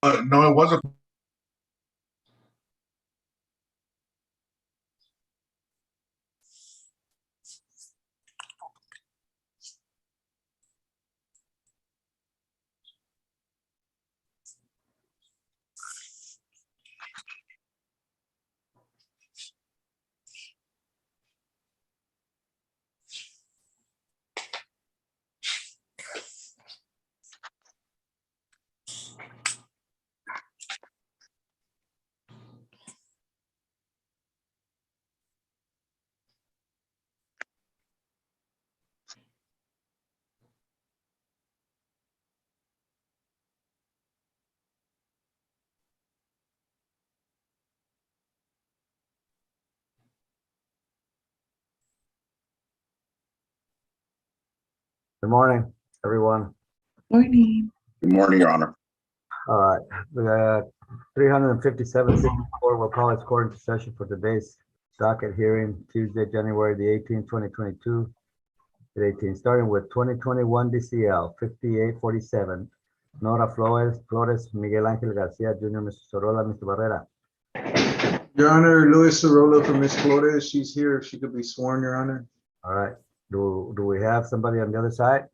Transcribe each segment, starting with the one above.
No, it wasn't. Good morning, everyone. Morning. Good morning, Your Honor. All right, we got 357-54. We'll call this court into session for today's docket hearing, Tuesday, January the 18th, 2022. At 18, starting with 2021 DCL 5847. Nora Flores, Miguel Angel Garcia Jr., Mr. Sorolla, Mr. Barrera. Your Honor, Luis Sorolla for Ms. Flores. She's here. If she could be sworn, Your Honor. All right, do we have somebody on the other side?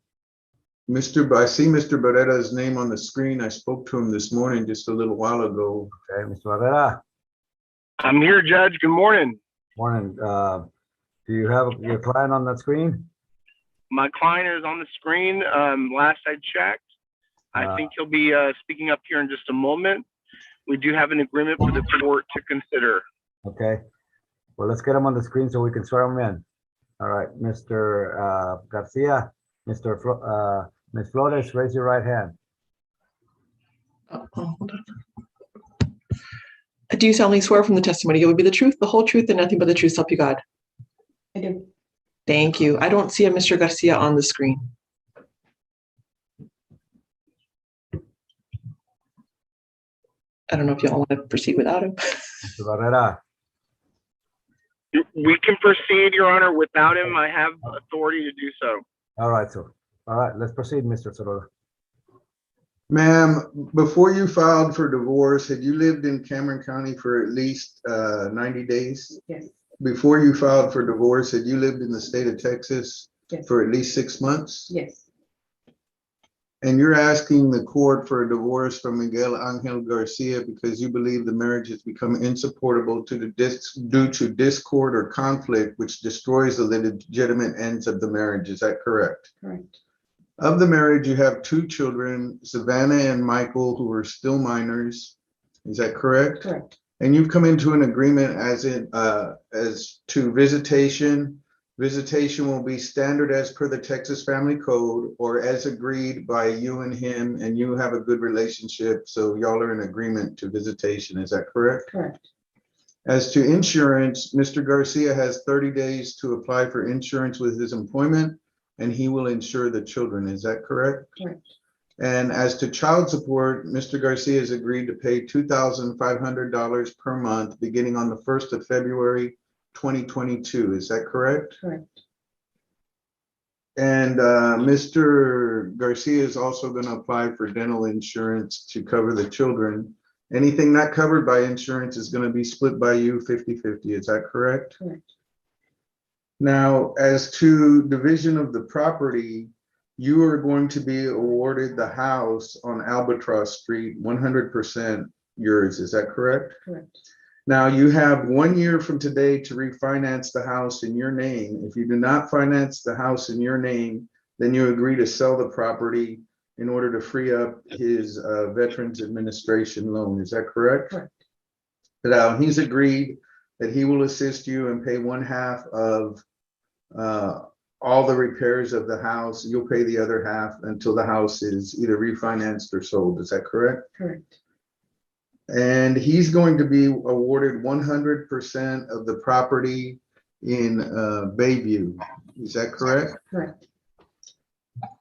I see Mr. Barrera's name on the screen. I spoke to him this morning just a little while ago. Okay, Mr. Barrera. I'm here, Judge. Good morning. Morning. Do you have your client on that screen? My client is on the screen. Last I checked, I think he'll be speaking up here in just a moment. We do have an agreement for the court to consider. Okay. Well, let's get him on the screen so we can swear him in. All right, Mr. Garcia, Ms. Flores, raise your right hand. Hold on. Do you solemnly swear from the testimony it would be the truth, the whole truth, and nothing but the truth, help you God? I do. Thank you. I don't see a Mr. Garcia on the screen. I don't know if y'all want to proceed without him. Mr. Barrera. We can proceed, Your Honor. Without him, I have authority to do so. All right, so all right, let's proceed, Mr. Sorolla. Ma'am, before you filed for divorce, had you lived in Cameron County for at least 90 days? Yes. Before you filed for divorce, had you lived in the state of Texas Yes. for at least 6 months? Yes. And you're asking the court for a divorce from Miguel Angel Garcia because you believe the marriage has become insupportable due to discord or conflict, which destroys the legitimate ends of the marriage. Is that correct? Correct. Of the marriage, you have 2 children, Savannah and Michael, who are still minors. Is that correct? Correct. And you've come into an agreement as to visitation. Visitation will be standard as per the Texas Family Code or as agreed by you and him, and you have a good relationship, so y'all are in agreement to visitation. Is that correct? Correct. As to insurance, Mr. Garcia has 30 days to apply for insurance with his employment, and he will insure the children. Is that correct? Correct. And as to child support, Mr. Garcia has agreed to pay $2,500 per month beginning on the 1st of February, 2022. Is that correct? Correct. And Mr. Garcia is also going to apply for dental insurance to cover the children. Anything not covered by insurance is going to be split by you 50-50. Is that correct? Correct. Now, as to division of the property, you are going to be awarded the house on Albatross Street, 100% yours. Is that correct? Correct. Now, you have 1 year from today to refinance the house in your name. If you do not finance the house in your name, then you agree to sell the property in order to free up his Veterans Administration loan. Is that correct? Correct. Now, he's agreed that he will assist you and pay 1/2 of all the repairs of the house. You'll pay the other half until the house is either refinanced or sold. Is that correct? Correct. And he's going to be awarded 100% of the property in Bayview. Is that correct? Correct.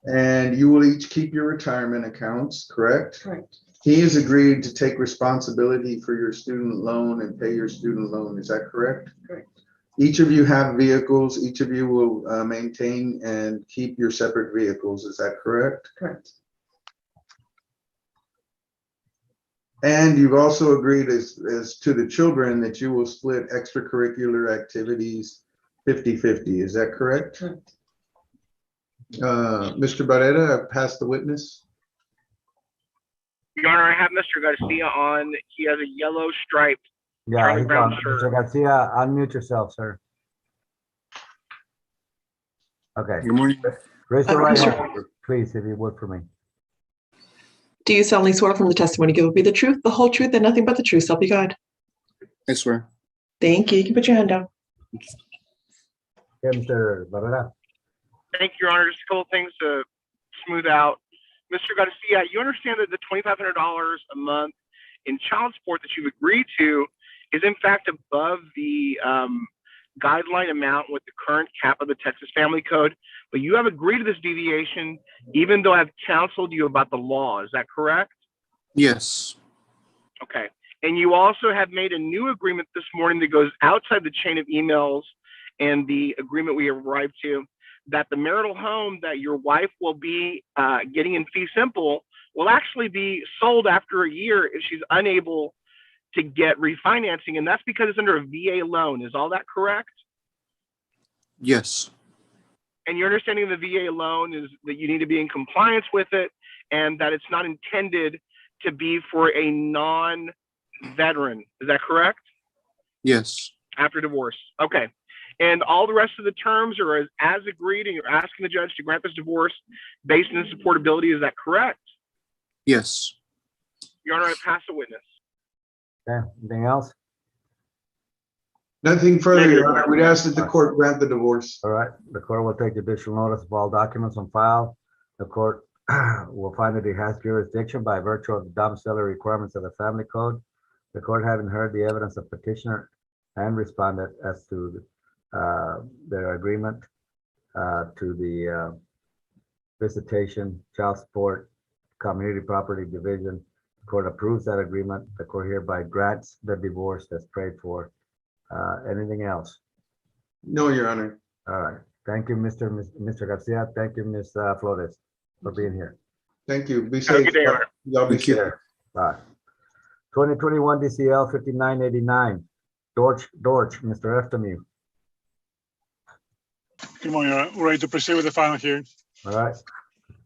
And you will each keep your retirement accounts, correct? Correct. He has agreed to take responsibility for your student loan and pay your student loan. Is that correct? Correct. Each of you have vehicles. Each of you will maintain and keep your separate vehicles. Is that correct? Correct. And you've also agreed as to the children that you will split extracurricular activities 50-50. Is that correct? Mr. Barrera, I've passed the witness. Your Honor, I have Mr. Garcia on. He has a yellow stripe. Yeah, Charlie he's Brown on. shirt. Mr. Garcia, unmute yourself, sir. Okay, Good morning. raise your right Mr. hand, please, if you would, for me. Do you solemnly swear from the testimony you will be the truth, the whole truth, and nothing but the truth, so help you God? I swear. Thank you. You can put your hand down. Okay, Mr. Barrera. Thank you, Your Honor. Just a couple things to smooth out. Mr. Garcia, you understand that the $2,500 a month in child support that you've agreed to is in fact above the guideline amount with the current cap of the Texas Family Code, but you have agreed to this deviation even though I've counseled you about the law. Is that correct? Yes. Okay. And you also have made a new agreement this morning that goes outside the chain of emails and the agreement we arrived to, that the marital home that your wife will be getting in fee simple will actually be sold after a year if she's unable to get refinancing. And that's because it's under a VA loan. Is all that correct? Yes. And your understanding of the VA loan is that you need to be in compliance with it and that it's not intended to be for a non-veteran. Is that correct? Yes. After divorce. Okay. And all the rest of the terms are as agreed, and you're asking the judge to grant this divorce based on supportability. Is that correct? Yes. Your Honor, I pass the witness. Okay, anything else? Nothing further, Your Honor. We'd ask that the court grant the divorce. All right, the court will take judicial notice of all documents on file. The court will find that it has jurisdiction by virtue of the domiciliary requirements of the family code. The court, having heard the evidence of petitioner and respondent as to their agreement to the visitation, child support, community property division, the court approves that agreement. The court hereby grants the divorce that's prayed for. Anything else? No, Your Honor. All right. Thank you, Mr. Garcia. Thank you, Ms. Flores, for being here. Thank you. Be Have a safe. good day, Your Honor. Y'all be Thank you. safe. Bye. 2021 DCL 5989. Dorch, Mr. Eftemue. Good morning, Your Honor. We're ready to proceed with the final hearing. All right.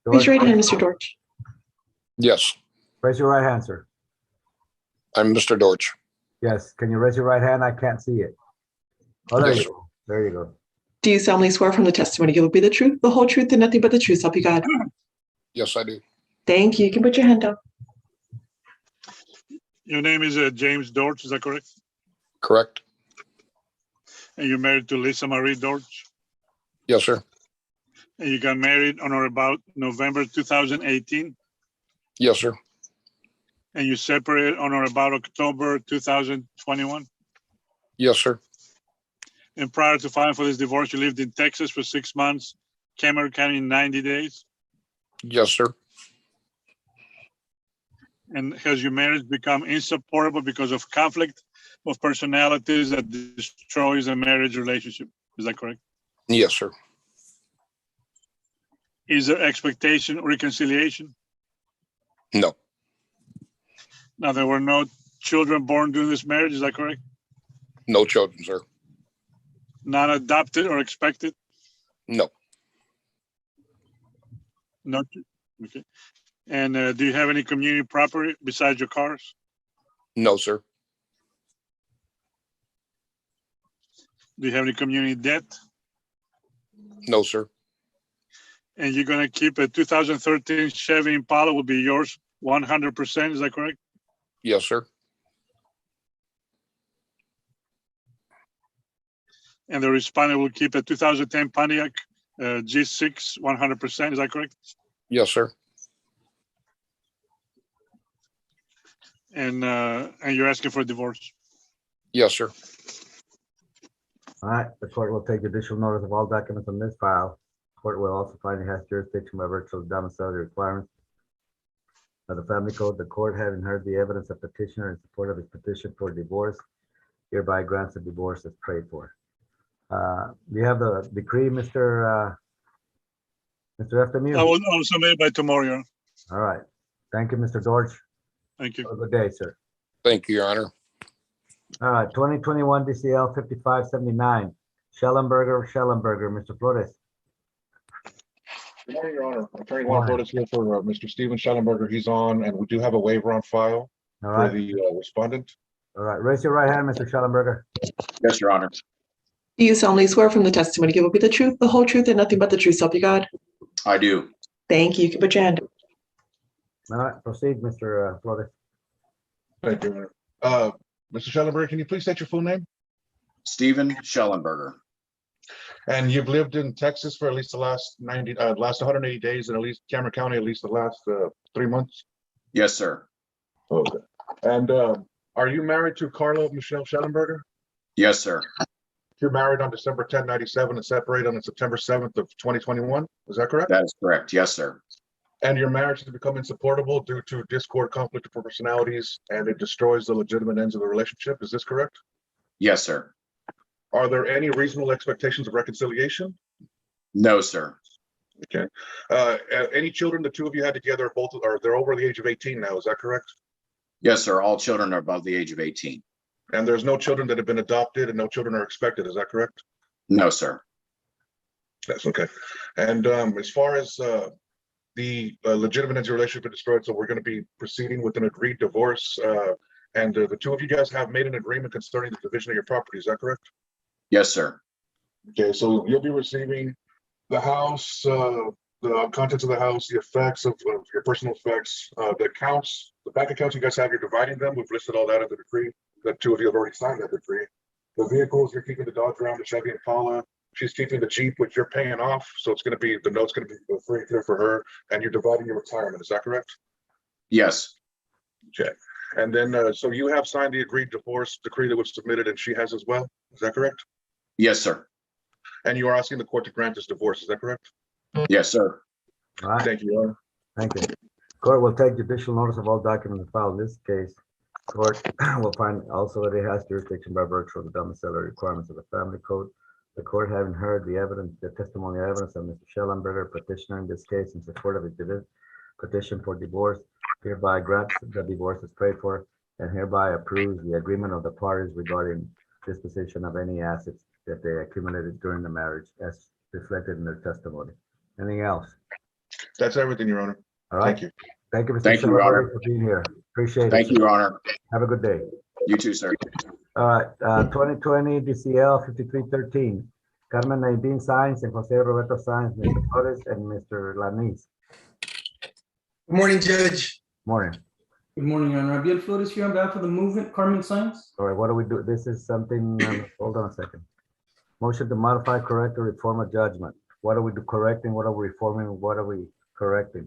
Raise your right Dorch, hand, Mr. Dorch. Yes, raise your right hand, sir. I'm Mr. Dorch. Yes. Can you raise your right hand? I can't see it. Oh, there Yes. you go. There you go. Do you solemnly swear from the testimony you will be the truth, the whole truth, and nothing but the truth, so help you God? Yes, I do. Thank you. You can put your hand down. Your name is James Dorch, is that correct? Correct? And you're married to Lisa Marie Dorch? Yes, sir. And you got married on or about November 2018? Yes, sir. And you separated on or about October 2021? Yes, sir. And prior to filing for this divorce, you lived in Texas for 6 months, Cameron County 90 days? Yes, sir. And has your marriage become insupportable because of conflict of personalities that destroys a marriage relationship? Is that correct? Yes, sir. Is there expectation of reconciliation? No. Now, there were no children born during this marriage, is that correct? No children, sir. Not adopted or expected? No. No. Okay. And do you have any community property besides your cars? No, sir. Do you have any community debt? No, sir. And you're going to keep a 2013 Chevy Impala will be yours 100%, is that correct? Yes, sir. And the respondent will keep a 2010 Pontiac G6 100%, is that correct? Yes, sir. And you're asking for a divorce? Yes, sir. All right. The court will take judicial notice of all documents on this file. Court will also find it has jurisdiction by virtue of domiciliary requirements of the family code. The court, having heard the evidence of petitioner in support of his petition for divorce, hereby grants the divorce as prayed for. Do you have the decree, Mr. Eftemue? I will submit it by tomorrow, Your Honor. All right. Thank you, Mr. Dorch. Thank you. Have a good day, sir. Thank you, Your Honor. All right, 2021 DCL 5579, Schellenberger, Mr. Flores. Good morning, Your Honor. Attorney Juan Morning. Flores here for Mr. Steven Schellenberger. He's on, and we do have a waiver on file All for right, the respondent. all right. Raise your right hand, Mr. Schellenberger. Yes, Your Honor. Do you solemnly swear from the testimony you will be the truth, the whole truth, and nothing but the truth, so help you God? I do. Thank you. You can put your hand up. All right, proceed, Mr. Flores. Thank you, Your Honor. Mr. Schellenberger, can you please state your full name? Steven Schellenberger. And you've lived in Texas for at least the last 180 days in at least Cameron County, at least the last 3 months? Yes, sir. Okay. And are you married to Carla Michelle Schellenberger? Yes, sir. You're married on December 10, 97 and separated on September 7th of 2021. Is that correct? That is correct. Yes, sir. And your marriage has become insupportable due to discord, conflict of personalities, and it destroys the legitimate ends of the relationship. Is this correct? Yes, sir. Are there any reasonable expectations of reconciliation? No, sir. Okay. Any children the two of you had together, they're over the age of 18 now, is that correct? Yes, sir. All children are above the age of 18. And there's no children that have been adopted and no children are expected, is that correct? No, sir. That's okay. And as far as the legitimate ends of the relationship is destroyed, so we're going to be proceeding with an agreed divorce. And the two of you guys have made an agreement concerning the division of your property, is that correct? Yes, sir. Okay, so you'll be receiving the house, the contents of the house, the effects of your personal effects, the accounts, the bank accounts you guys have, you're dividing them. We've listed all that in the decree. The two of you have already signed that decree. The vehicles, you're keeping the Dodge Ram, the Chevy Impala. She's keeping the Jeep, which you're paying off. So it's going to be, the note's going to be free and clear for her. And you're dividing your retirement. Is that correct? Yes. Okay. And then, so you have signed the agreed divorce decree that was submitted and she has as well. Is that correct? Yes, sir. And you are asking the court to grant this divorce. Is that correct? Yes, sir. All right, Thank you, Your Honor. thank you. Court will take judicial notice of all documents filed in this case. Court will find also that it has jurisdiction by virtue of the domiciliary requirements of the family code. The court, having heard the evidence, the testimony and evidence of Mr. Schellenberger, petitioner in this case in support of his petition for divorce, hereby grants the divorce is paid for and hereby approves the agreement of the parties regarding disposition of any assets that they accumulated during the marriage as reflected in their testimony. Anything else? That's everything, Your Honor. All right. Thank you. Thank you, Mr. Thank you, Your Honor. Schellenberger, for being here. Appreciate it. Thank you, Your Honor. Have a good day. You too, sir. All right, 2020 DCL 5313, Carmen Nadine Sainz and Jose Roberto Sainz, Mr. Flores and Mr. Lanis. Good morning, Judge. Morning. Good morning, Your Honor. Abiel Flores here on behalf of the movement. Carmen Sainz. All right, what do we do? This is something, hold on a second. Motion to modify, correct, or reform a judgment. What are we correcting? What are we reforming? What are we correcting?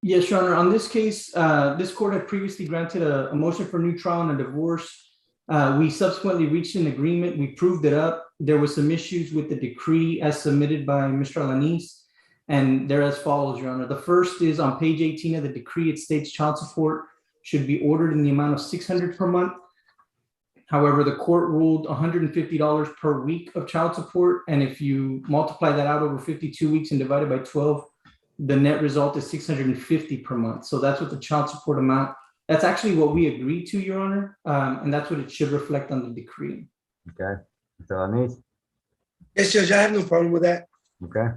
Yes, Your Honor. On this case, this court had previously granted a motion for new trial and a divorce. We subsequently reached an agreement. We proved it up. There were some issues with the decree as submitted by Mr. Alanis, and they're as follows, Your Honor. The first is on page 18 of the decree. It states child support should be ordered in the amount of $600 per month. However, the court ruled $150 per week of child support. And if you multiply that out over 52 weeks and divide it by 12, the net result is $650 per month. So that's what the child support amount, that's actually what we agreed to, Your Honor. And that's what it should reflect on the decree. Okay, Mr. Lanis, Yes, Judge, I have no problem with that. okay?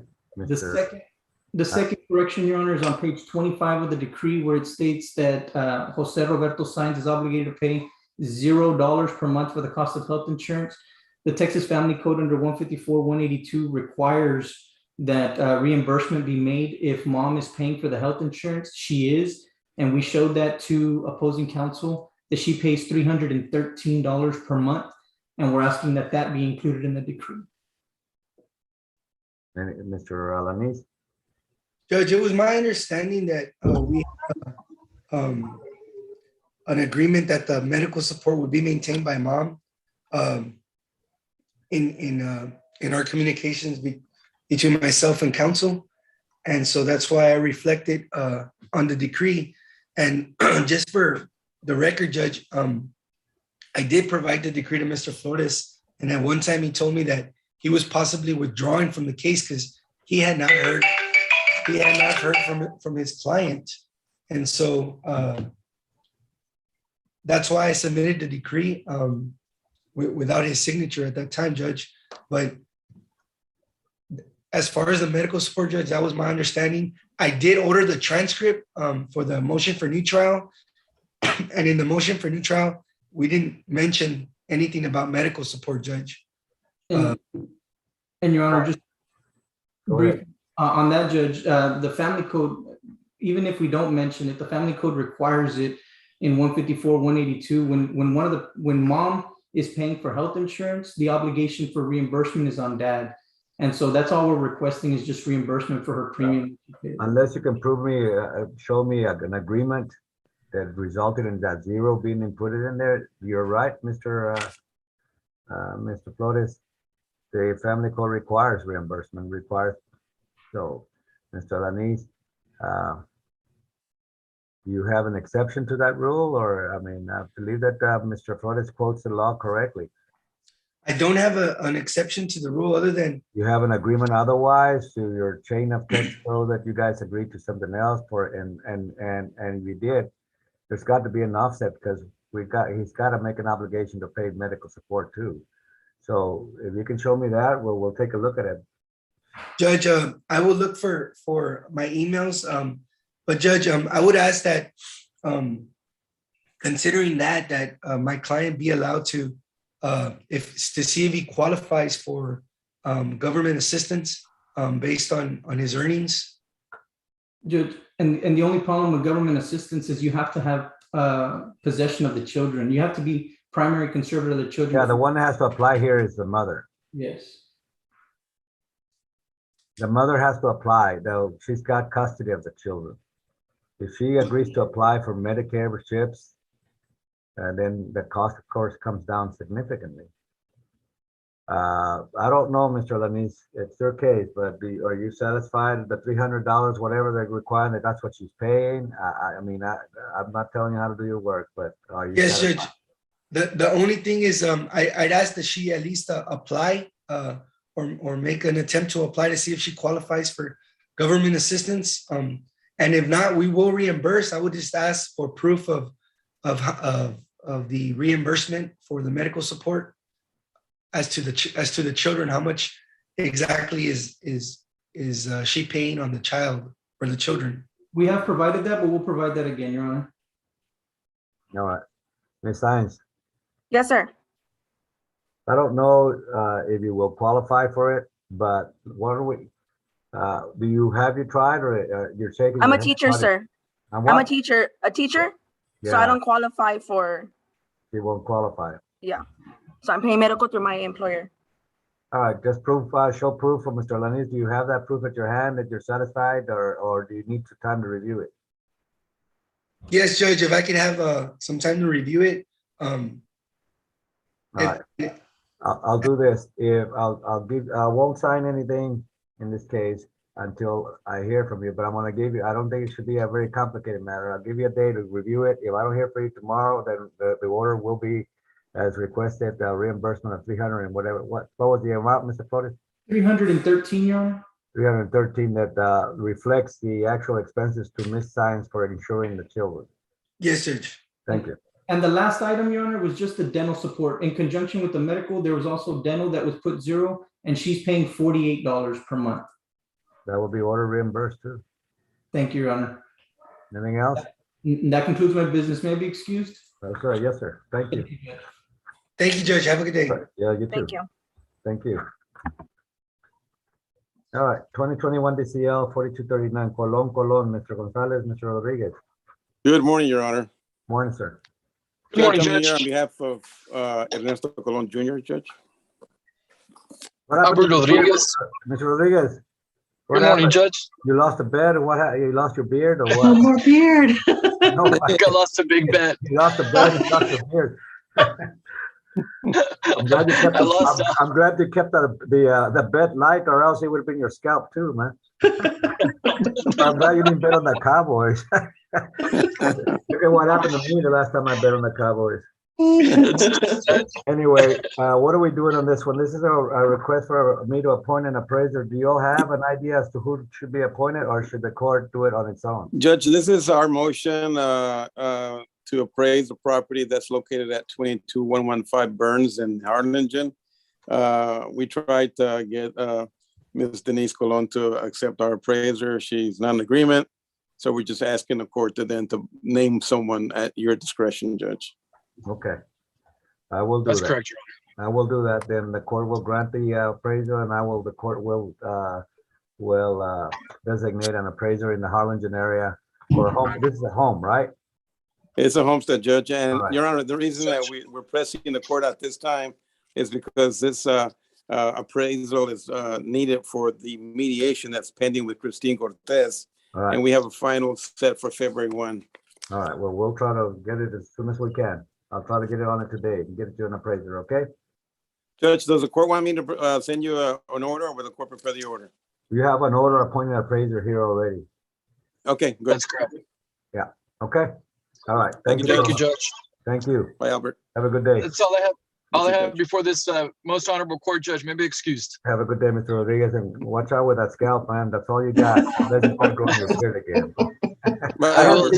The second correction, Your Honor, is on page 25 of the decree where it states that Jose Roberto Sainz is obligated to pay $0 per month for the cost of health insurance. The Texas Family Code under 154-182 requires that reimbursement be made if mom is paying for the health insurance. She is, and we showed that to opposing counsel that she pays $313 per month, and we're asking that that be included in the decree. And Mr. Lanis, Judge, it was my understanding that we have an agreement that the medical support would be maintained by mom in our communications between myself and counsel. And so that's why I reflected on the decree. And just for the record, Judge, I did provide the decree to Mr. Flores. And at one time he told me that he was possibly withdrawing from the case because he had not heard from his client. And so that's why I submitted the decree without his signature at that time, Judge. But as far as the medical support, Judge, that was my understanding. I did order the transcript for the motion for new trial. And in the motion for new trial, we didn't mention anything about medical support, Judge. And Your Honor, just Go brief ahead. on that, Judge, the family code, even if we don't mention it, the family code requires it in 154, 182. When mom is paying for health insurance, the obligation for reimbursement is on dad. And so that's all we're requesting is just reimbursement for her premium. Unless you can prove me, show me an agreement that resulted in that zero being inputted in there. You're right, Mr. Flores. The family code requires reimbursement, so, Mr. Lanis, do you have an exception to that rule? Or, I mean, I believe that Mr. Flores quotes the law correctly. I don't have an exception to the rule other than, You have an agreement otherwise to your chain of text so that you guys agreed to something else for, and you did. There's got to be an offset because he's got to make an obligation to pay medical support too. So if you can show me that, we'll take a look at it. Judge, I will look for my emails. But Judge, I would ask that, considering that my client be allowed to see if he qualifies for government assistance based on his earnings. Judge, and the only problem with government assistance is you have to have possession of the children. You have to be primary conservator of the children. Yeah, the one that has to apply here is the mother. Yes. The mother has to apply, though she's got custody of the children. If she agrees to apply for Medicare chips, then the cost, of course, comes down significantly. I don't know, Mr. Lanis, it's your case, but are you satisfied with the $300, whatever they require, that that's what she's paying? I mean, I'm not telling you how to do your work, but are you Yes, satisfied? Judge. The only thing is, I'd ask that she at least apply or make an attempt to apply to see if she qualifies for government assistance. And if not, we will reimburse. I would just ask for proof of the reimbursement for the medical support as to the children. How much exactly is she paying on the child or the children? We have provided that, but we'll provide that again, Your Honor. All right, Ms. Science. Yes, sir. I don't know if you will qualify for it, but what are we? Do you tried or you're shaking? I'm your a head? teacher, sir. And I'm what? a teacher, so Yeah, I don't qualify for, you won't qualify. yeah. So I'm paying medical through my employer. All right, just show proof for Mr. Lanis. Do you have that proof at your hand that you're satisfied, or do you need some time to review it? Yes, Judge, if I could have some time to review it. All right, I'll do this. If I won't sign anything in this case until I hear from you, but I'm gonna give you, I don't think it should be a very complicated matter. I'll give you a day to review it. If I don't hear from you tomorrow, then the order will be as requested, reimbursement of 300 and whatever. What was the amount, Mr. Flores? 313, Your Honor. 313 that reflects the actual expenses to Miss Science for insuring the children. Yes, Judge. Thank you. And the last item, Your Honor, was just the dental support. In conjunction with the medical, there was also dental that was put zero, and she's paying $48 per month. That will be order reimbursed too. Thank you, Your Honor. Anything else? That concludes my business. May I be excused? That's right. Yes, sir. Thank you. Thank you, Judge. Have a good day. Yeah, you too. Thank you. Thank you. All right, 2021 DCL 4239 Colon, Mr. Gonzalez, Mr. Rodriguez. Good morning, Your Honor. Morning, sir. Good morning, Judge. On behalf of Ernesto Colon Jr., Judge. What happened Albert to Rodriguez. Mr. Rodriguez? What Good morning, happened? Judge. You lost a bet or what? You lost your beard or No what? more beard. No, I think I lost a big bet. you lost a bet and lost your beard. I'm glad you kept I lost. I'm glad you kept the bet light, or else it would have been your scalp too, man. I'm glad you didn't bet on the Cowboys. Look at what happened to me the last time I bet on the Cowboys. Anyway, what are we doing on this one? This is a request for me to appoint an appraiser. Do you all have an idea as to who should be appointed, or should the court do it on its own? Judge, this is our motion to appraise the property that's located at 22115 Burns in Harlingen. We tried to get Ms. Denise Colon to accept our appraiser. She's not in agreement. So we're just asking the court to then to name someone at your discretion, Judge. Okay. I will do That's that. correct, Your I will do that. Then the court will grant the appraisal and the court will designate an appraiser in the Harlingen area for a home. This is a home, right? It's a homestead, Judge. And All right. Your Honor, the reason that we're pressing the court at this time is because this appraisal is needed for the mediation that's pending with Christine Cortez. All right. And we have a final set for February 1. All right. Well, we'll try to get it as soon as we can. I'll try to get it on it today and get it to an appraiser, okay? Judge, does the court want me to send you an order, or will the court prepare the order? You have an order appointing an appraiser here already. Okay, good. That's correct. Yeah. Okay. All right. Thank you, so Thank you, much. Judge. Thank you. Bye, Albert. Have a good day. That's all I have. All I Thank you, have Judge. before this most honorable court judge may be excused. Have a good day, Mr. Rodriguez, and watch out with that scalp, man. That's all you got. Let's not go in your beard again. Bye, I Albert.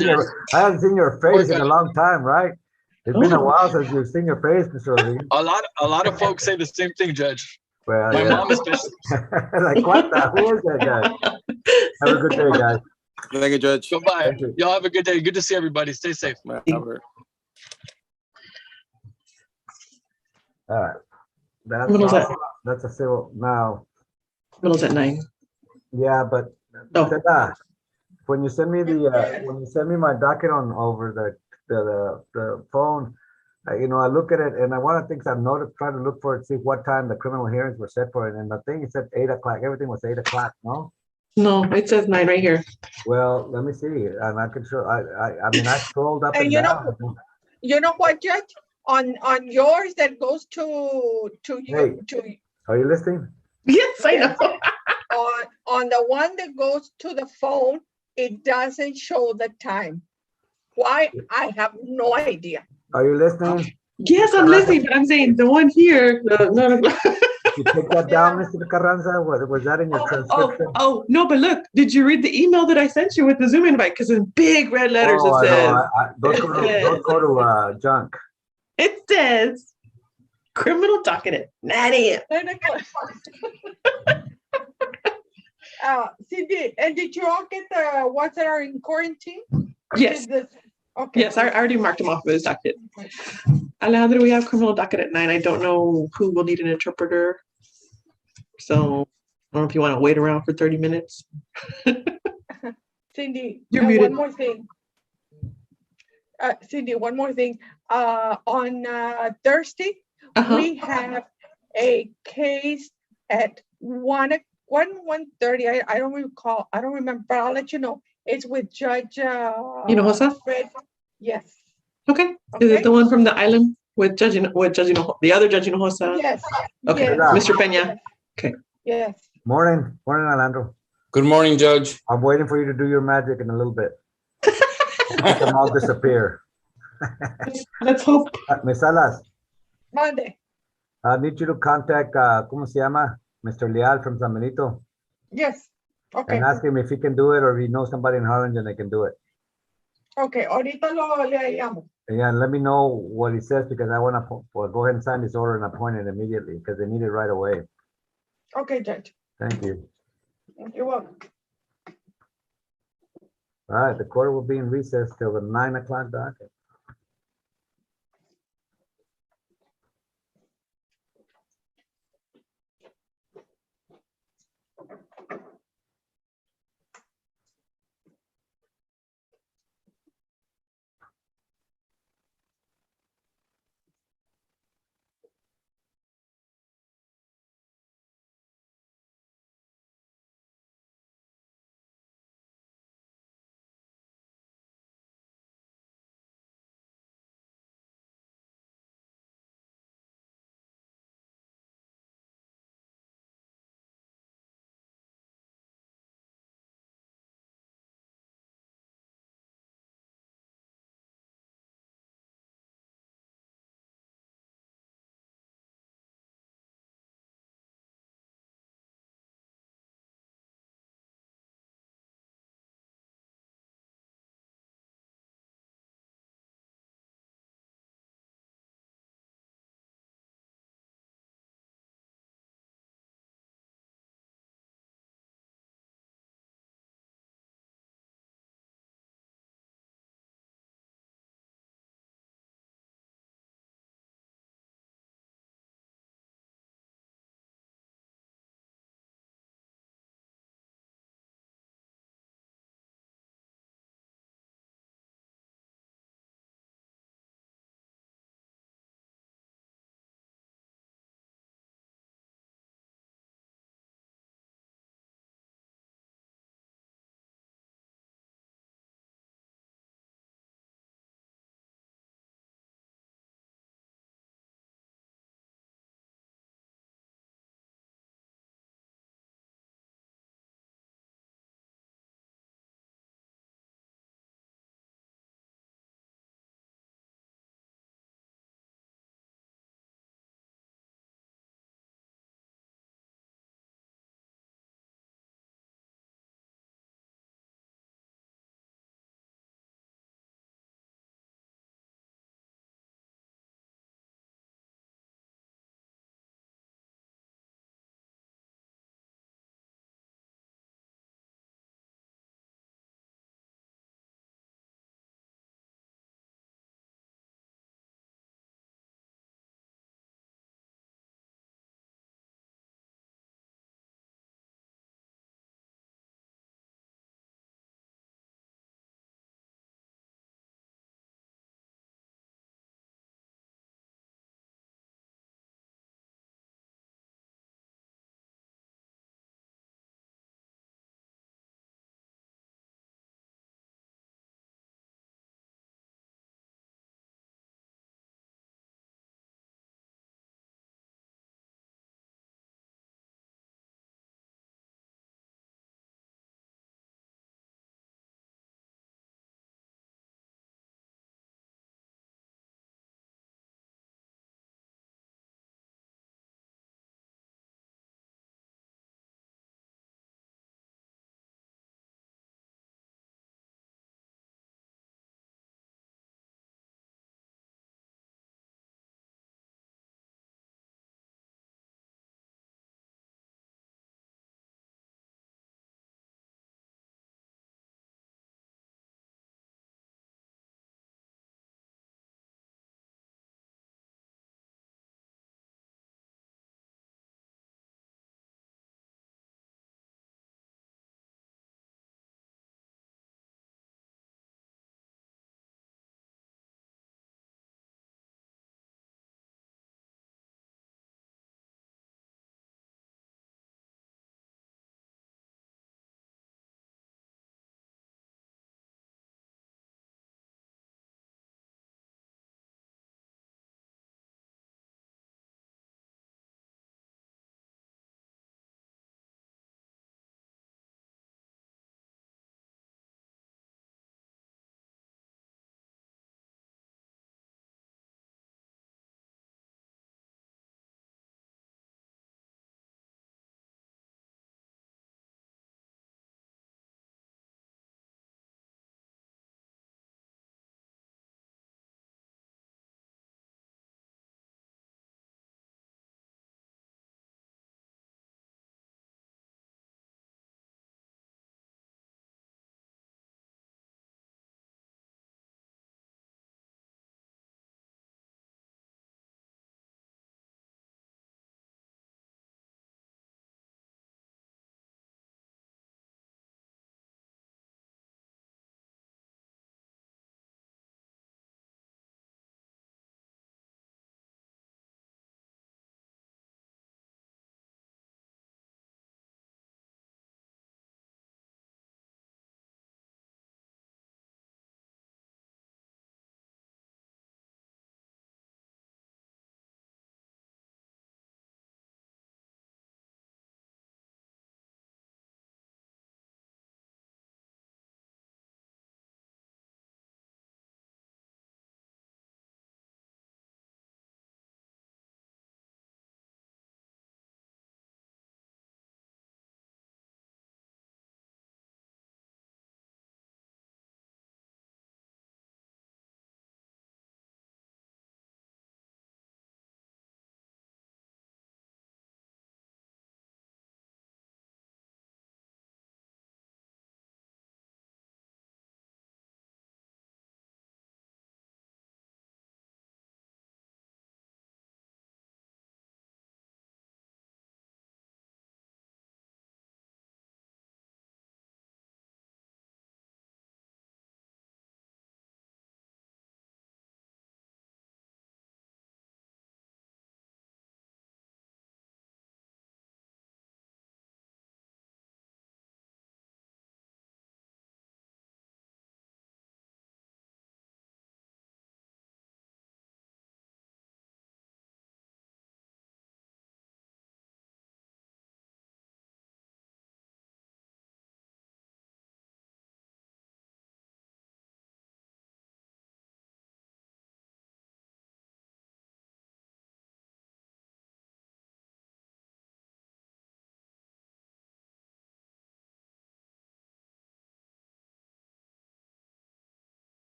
haven't seen your face in a long time, right? It's been a while since you've seen your face, Mr. Rodriguez. A lot of folks say the same thing, Judge. Well, My yeah. mom especially. Like, what the? Who is that guy? Have a good day, guys. Thank you, Judge. Goodbye. Thank you. Y'all have a good day. Good to see everybody. Stay safe. Bye, Albert. All right. Middle's at That's a civil now. middle's at 9. Yeah, but Oh. Stella, when you send me my docket on over the phone, I look at it and one of the things I'm trying to look for it, see what time the criminal hearings were set for it, and the thing it said 8 o'clock. Everything was 8 o'clock. No. No, it says 9 right here. Well, let me see, and I can show. I mean, I scrolled up and, And you know, down. you know what, Judge? On yours that goes to Hey. you to Are you listening? Yes, I know. on the one that goes to the phone, it doesn't show the time. Why? I have no idea. Are you listening? Yes, I'm listening, but I'm saying the one here. No. You take that down, Mr. Carranza? Was that in your transcription? Oh, no, but look, did you read the email that I sent you with the Zoom invite? Because in big red letters Oh, it I says, know. Don't go to junk. it says criminal docket at 9 a.m. Cindy, and did you all get the ones that are in quarantine? Yes. Okay. Yes, I already marked them off of his docket. Alejandro, we have criminal docket at 9. I don't know who will need an interpreter. So I don't know if you want to wait around for 30 minutes. Cindy, You're and muted. one more thing. Cindy, one more thing. On Thursday, we have a case at 1:30. I don't recall. I don't remember, but I'll let you know. It's with Judge Hinojosa? Fred. Yes. Okay. Is it the one from the island with the other Judge Hinojosa? Yes. Okay. Yes. Mr. Peña. Okay. Yes. Morning, Alejandro. Good morning, Judge. I'm waiting for you to do your magic in a little bit. Make them all disappear. Let's hope. Miss Salas, Monday. I need you to contact, ¿cómo se llama? Mr. Leal from San Benito. Yes. Okay. And ask him if he can do it or if he knows somebody in Harlingen that can do it. Okay. Ahorita le llamo. Yeah, and let me know what he says because I want to go ahead and sign this order and appoint it immediately because they need it right away. Okay, Judge. Thank you. You're welcome. All right, the court will be in recess till the 9 o'clock docket.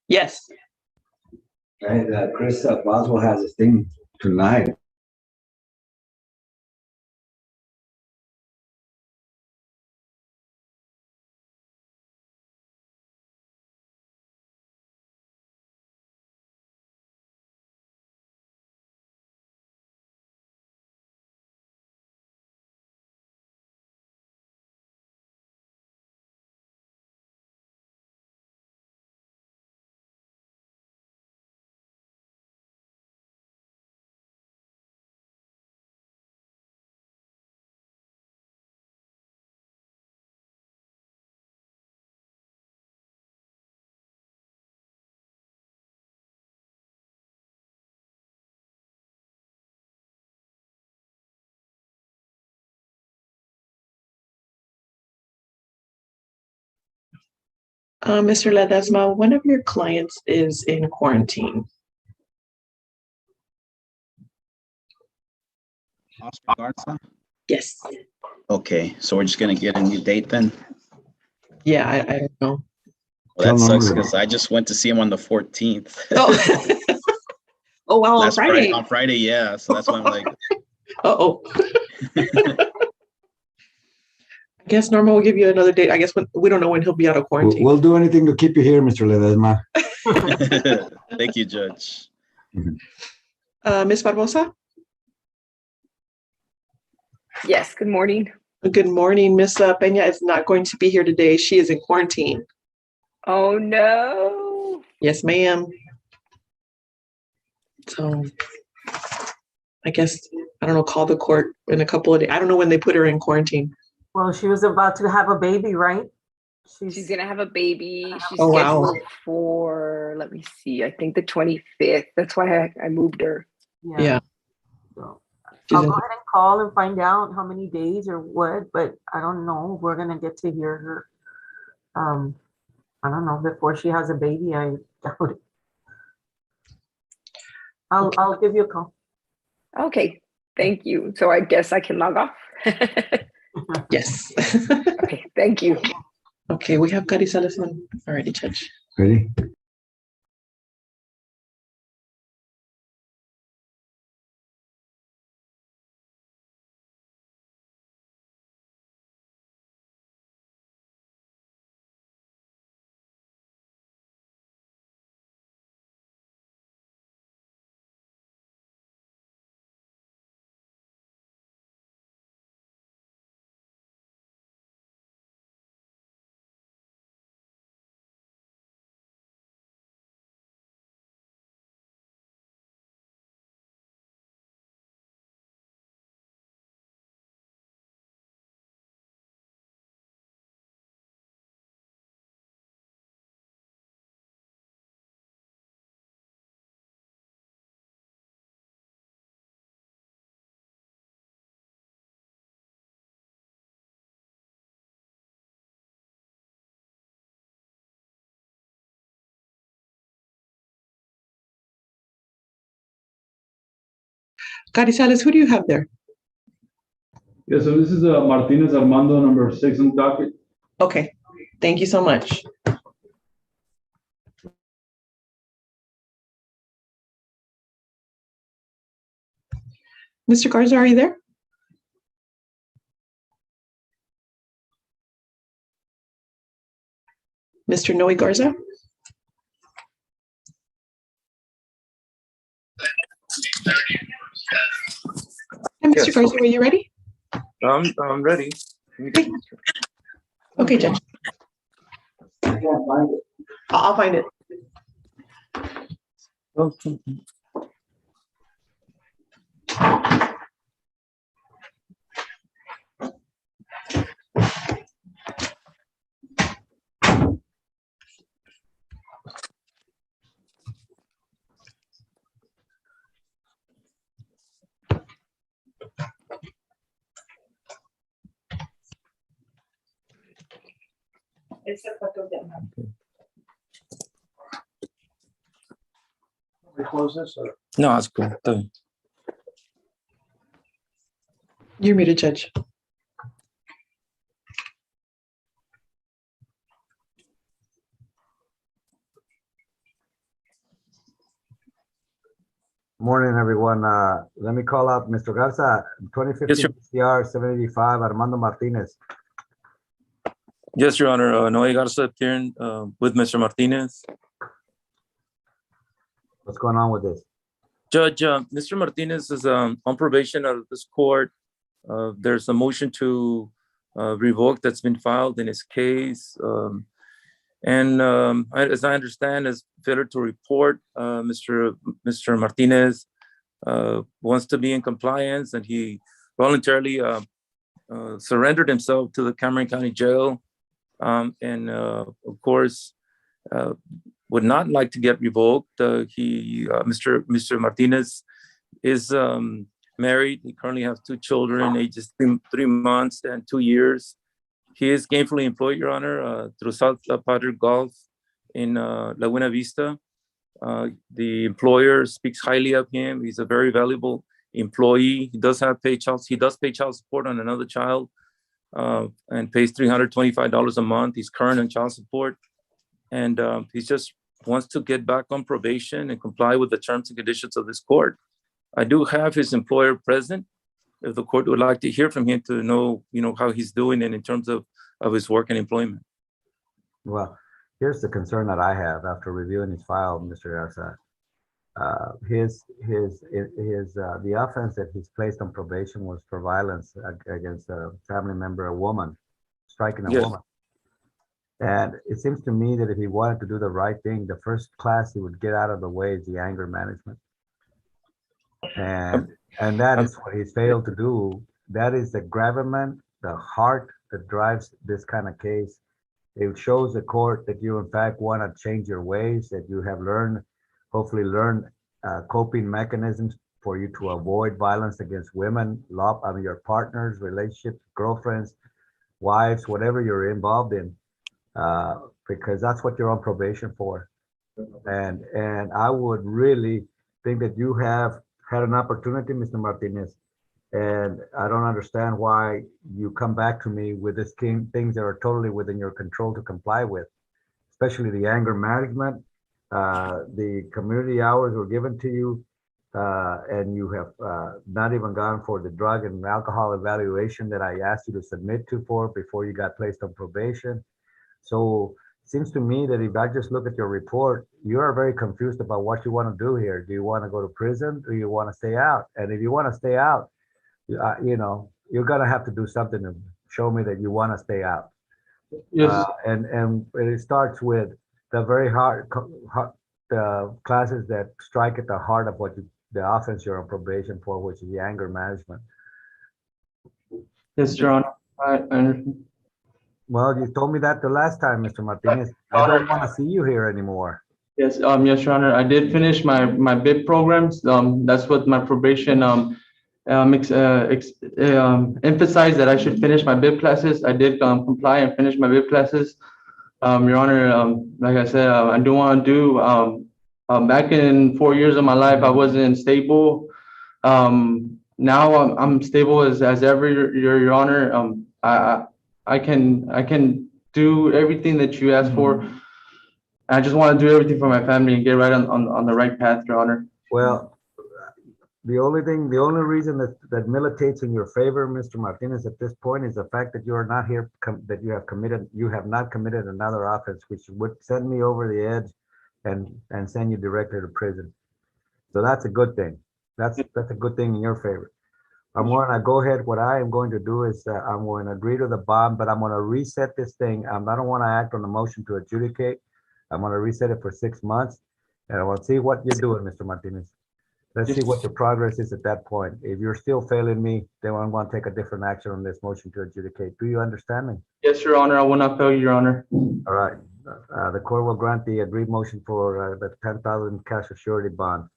Yes. Right, Chris Boswell has his thing tonight. Mr. Ledesma, one of your clients is in quarantine. Oscar Garza? Yes. Okay, so we're just gonna get a new date then? Yeah, I don't know. Well, that sucks because I just went to see him on the 14th. Oh, oh wow, on Last Friday. On Friday, yeah. So that's why I'm like, Uh-oh. I guess Norma will give you another date. I guess we don't know when he'll be out of quarantine. We'll do anything to keep you here, Mr. Ledesma. thank you, Judge. Ms. Barbosa? Yes, good morning. Good morning. Miss Peña is not going to be here today. She is in quarantine. Oh, no. Yes, ma'am. So I guess, I don't know, call the court in a couple of days. I don't know when they put her in quarantine. Well, she was about to have a baby, right? She's going to have a baby. She's Oh, wow. scheduled for, let me see, I think the 25th. That's why I moved her. Yeah. So I'll go ahead and call and find out how many days or what, but I don't know. We're going to get to hear her. I don't know, before she has a baby. I doubt it. I'll give you a call. Okay, thank you. So I guess I can log off. Yes. Okay, thank you. Okay, we have Carrizales on. Alrighty, Judge. Ready? Carrizales, who do you have there? Yeah, so this is Martinez Armando, number 6 on the docket. Okay, thank you so much. Mr. Garza, are you there? Mr. Noe Garza? Hi, Mr. Yes. Garza, are you ready? I'm ready. Okay, Judge. I'll find it. It's a photo of them. We close this or? No, it's cool. Está bien. You're muted, Judge. Morning, everyone. Let me call out Mr. Garza, 2015 CR 785, Armando Martinez. Yes, Your Honor. Noe Garza appearing with Mr. Martinez. What's going on with this? Judge, Mr. Martinez is on probation out of this court. There's a motion to revoke that's been filed in his case. As I understand, as failure to report, Mr. Martinez wants to be in compliance, and he voluntarily surrendered himself to the Cameron County Jail, of course, would not like to get revoked. Mr. Martinez is married. He currently has 2 children, ages 3 months and 2 years. He is gainfully employed, Your Honor, through South Padre Golf in Laguna Vista. The employer speaks highly of him. He's a very valuable employee. He does pay child support on another child and pays $325 a month. He's current on child support. And he just wants to get back on probation and comply with the terms and conditions of this court. I do have his employer present. If the court would like to hear from him to know, how he's doing and in terms of his work and employment. Well, here's the concern that I have after reviewing his file, Mr. Garza. The offense that he's placed on probation was for violence against a family member, a woman, striking a woman. And it seems to me that if he wanted to do the right thing, the first class he would get out of the way is the anger management. And that is what he's failed to do. That is the gravamen, the heart that drives this kind of case. It shows the court that you, in fact, want to change your ways, that you have hopefully learned coping mechanisms for you to avoid violence against women, your partners, relationships, girlfriends, wives, whatever you're involved in, because that's what you're on probation for. And I would really think that you have had an opportunity, Mr. Martinez, and I don't understand why you come back to me with things that are totally within your control to comply with, especially the anger management. The community hours were given to you, and you have not even gone for the drug and alcohol evaluation that I asked you to submit before you got placed on probation. So it seems to me that if I just look at your report, you are very confused about what you want to do here. Do you want to go to prison? Or do you want to stay out? And if you want to stay out, you're going to have to do something to show me that you want to stay out. Yes. And it starts with the very hard classes that strike at the heart of the offense you're on probation for, which is the anger management. Yes, Your Honor. I understand. Well, you told me that the last time, Mr. Martinez. I don't want to see you here anymore. Yes, yes, Your Honor. I did finish my BIP programs. That's what my probation emphasized, that I should finish my BIP classes. I did comply and finish my BIP classes. Your Honor, like I said, I do want to do. Back in 4 years of my life, I wasn't stable. Now I'm stable as ever, Your Honor. I can do everything that you asked for. I just want to do everything for my family and get right on the right path, Your Honor. Well, the only reason that militates in your favor, Mr. Martinez, at this point is the fact that you are not here, that you have not committed another offense, which would send me over the edge and send you directly to prison. So that's a good thing. That's a good thing in your favor. I'm going to go ahead. What I am going to do is I'm going to agree to the bond, but I'm going to reset this thing. I don't want to act on the motion to adjudicate. I'm going to reset it for 6 months, and I will see what you're doing, Mr. Martinez. Let's see what your progress is at that point. If you're still failing me, then I'm going to take a different action on this motion to adjudicate. Do you understand me? Yes, Your Honor. I will not fail you, Your Honor. All right. The court will grant the agreed motion for the 10,000 cash surety bond.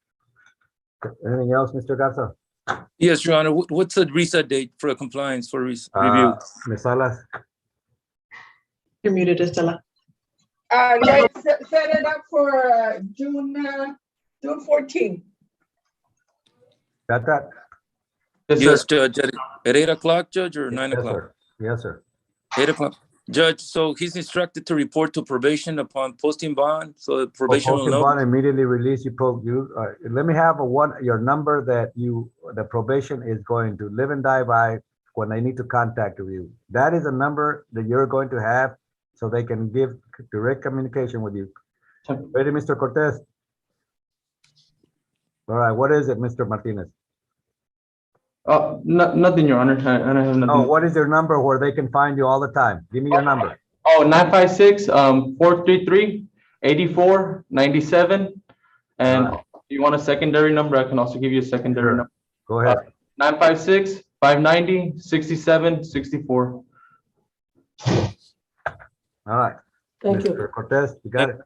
Anything else, Mr. Garza? Yes, Your Honor. What's the reset date for compliance for review? Ms. Salas? You're muted, Estela. Let's set it up for June 14. Got that? Yes, Judge. At 8 o'clock, Judge, or 9 o'clock? Sir. Yes, sir. 8 o'clock. Judge, so he's instructed to report to probation upon posting bond, so the probation will Posting know. bond immediately release let me have your number that the probation is going to live and die by when they need to contact you. That is a number that you're going to have so they can give direct communication with you. Ready, Mr. Cortez? All right, what is it, Mr. Martinez? Nothing, Your Honor. I don't have nothing. Oh, what is your number where they can find you all the time? Give me your number. Oh, 956-433-8497. And you want a secondary number? I can also give you a secondary number. Go ahead. 956-590-6764. All right. Thank you. Mr. Cortez, you got it.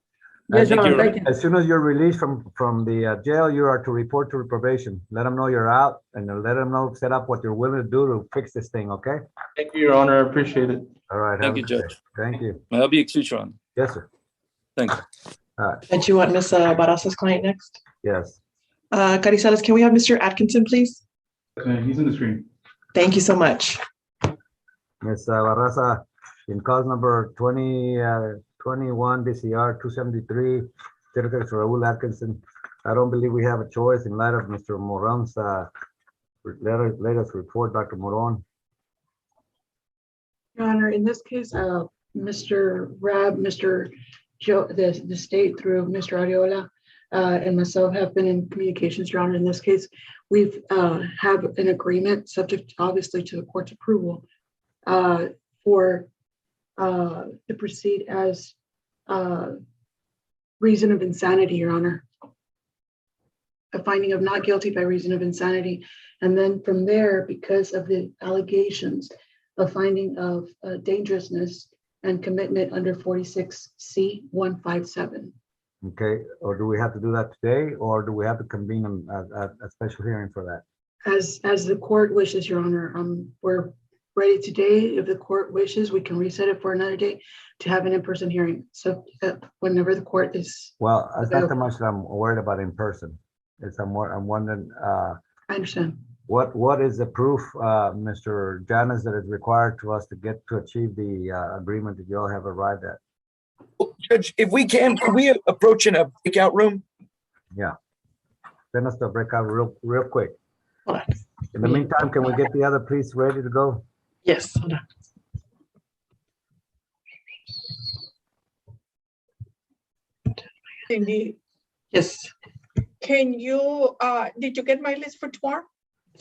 Yes, Your Honor, thank you. As soon as you're released from the jail, you are to report to probation. Let them know you're out and let them know, set up what you're willing to do to fix this thing, okay? Thank you, Your Honor. I appreciate it. All right. Thank you, Judge. Thank you. May I be excused, Your Honor? Yes, sir. Thank you. All right. And you want Ms. Barasa's client next? Yes. Carrizales, can we have Mr. Atkinson, please? Okay, he's on the screen. Thank you so much. Ms. Barraza, in cause number 21 DCR 273, Certificate for Raul Atkinson. I don't believe we have a choice in light of Mr. Moran's latest report, Dr. Moran. Your Honor, in this case, Mr. Rab, Mr. Joe, the state through Mr. Ariola, and myself have been in communications, Your Honor. In this case, we've have an agreement subject obviously to the court's approval for to proceed as reason of insanity, Your Honor. A finding of not guilty by reason of insanity. And then from there, because of the allegations, a finding of dangerousness and commitment under 46C 157. Okay, or do we have to do that today, or do we have to convene a special hearing for that? As the court wishes, Your Honor. We're ready today. If the court wishes, we can reset it for another day to have an in-person hearing. So whenever the court is. Well, it's not so much that I'm worried about in person. I'm wondering. I understand. What is the proof, Mr. Janis, that is required to us to achieve the agreement that you all have arrived at? Judge, if we can we approach in a breakout room? Yeah. Send us the breakout real quick. In the meantime, can we get the other police ready to go? Yes. Hold on. Cindy, Yes, can you, did you get my list for tomorrow?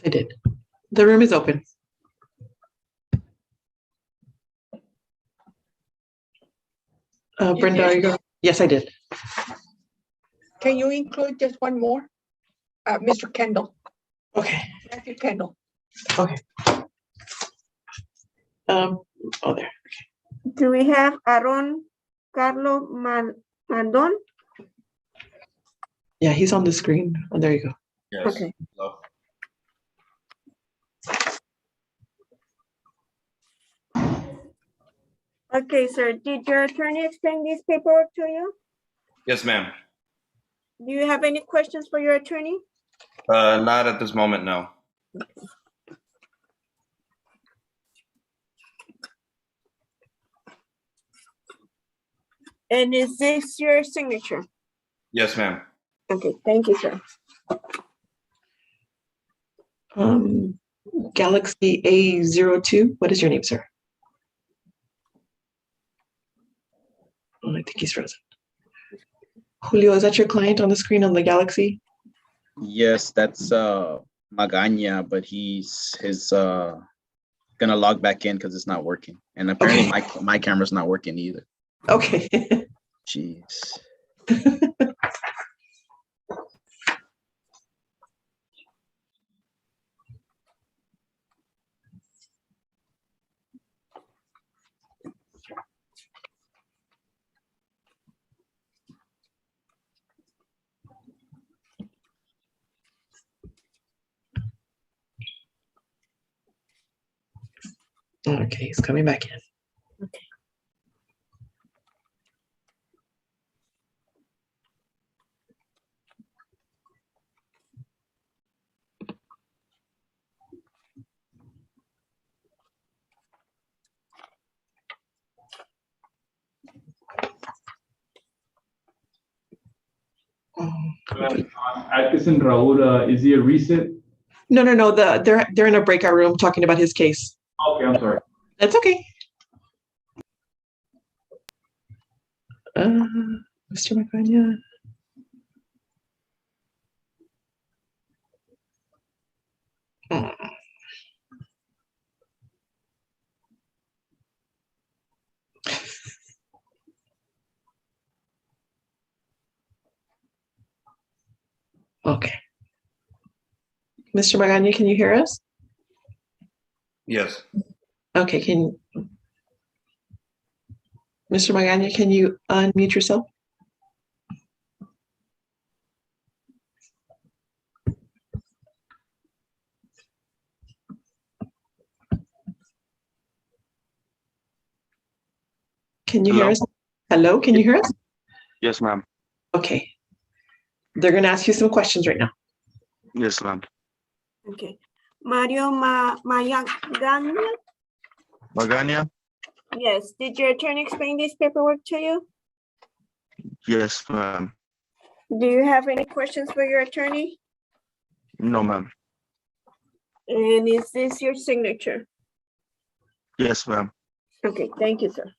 I did. The room is open. Brenda, are you going? Yes, I did. Can you include just one more? Mr. Kendall. Okay. Matthew Kendall. Okay. Oh, there. Do we have Aaron Carlo Mandon? Yeah, he's on the screen. Oh, there you go. Yes. Okay. Hello. Okay, sir. Did your attorney explain this paperwork to you? Yes, ma'am. Do you have any questions for your attorney? Not at this moment, no. And is this your signature? Yes, ma'am. Okay, thank you, sir. Galaxy A02. What is your name, sir? Oh, I think he's frozen. Julio, is that your client on the screen on the Galaxy? Yes, that's Magana, but he's gonna log back in because it's not working. And apparently my camera's not working either. Okay. Jeez. Okay, he's coming back in. Okay. Atkinson Raul, is he a recent? No, they're in a breakout room talking about his case. Okay, I'm sorry. That's okay. Mr. Magana. Okay. Mr. Magana, can you hear us? Yes. Okay, Mr. Magana, can you unmute yourself? Can you hear us? Hello, can you hear us? Yes, ma'am. Okay. They're going to ask you some questions right now. Yes, ma'am. Okay. Mario Mayagana? Magania? Yes. Did your attorney explain this paperwork to you? Yes, ma'am. Do you have any questions for your attorney? No, ma'am. And is this your signature? Yes, ma'am. Okay, thank you, sir.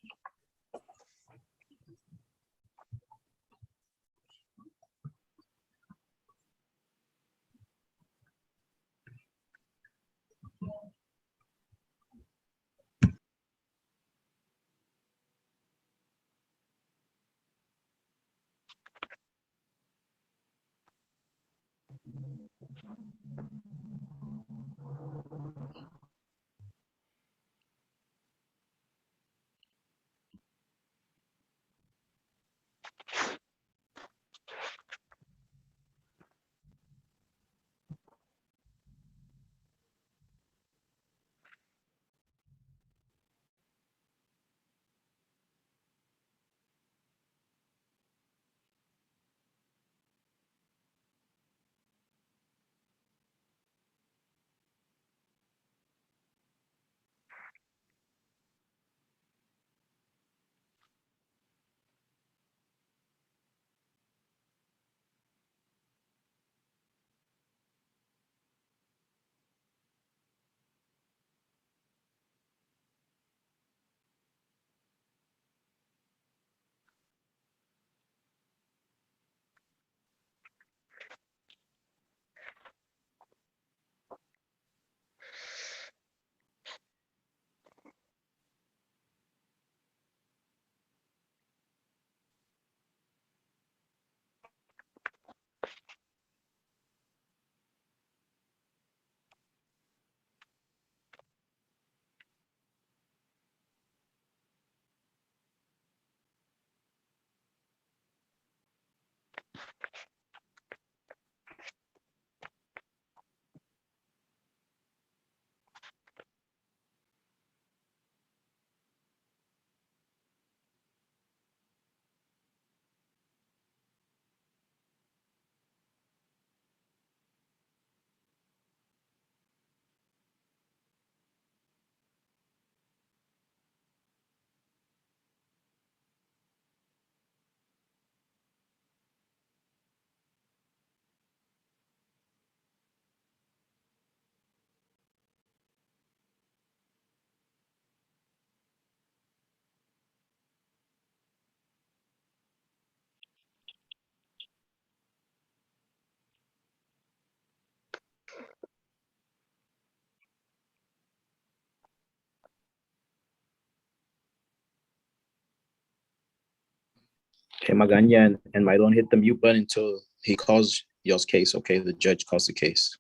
Okay, Magana and Mylon hit the mute button until he calls y'all's case, okay? The judge calls the case.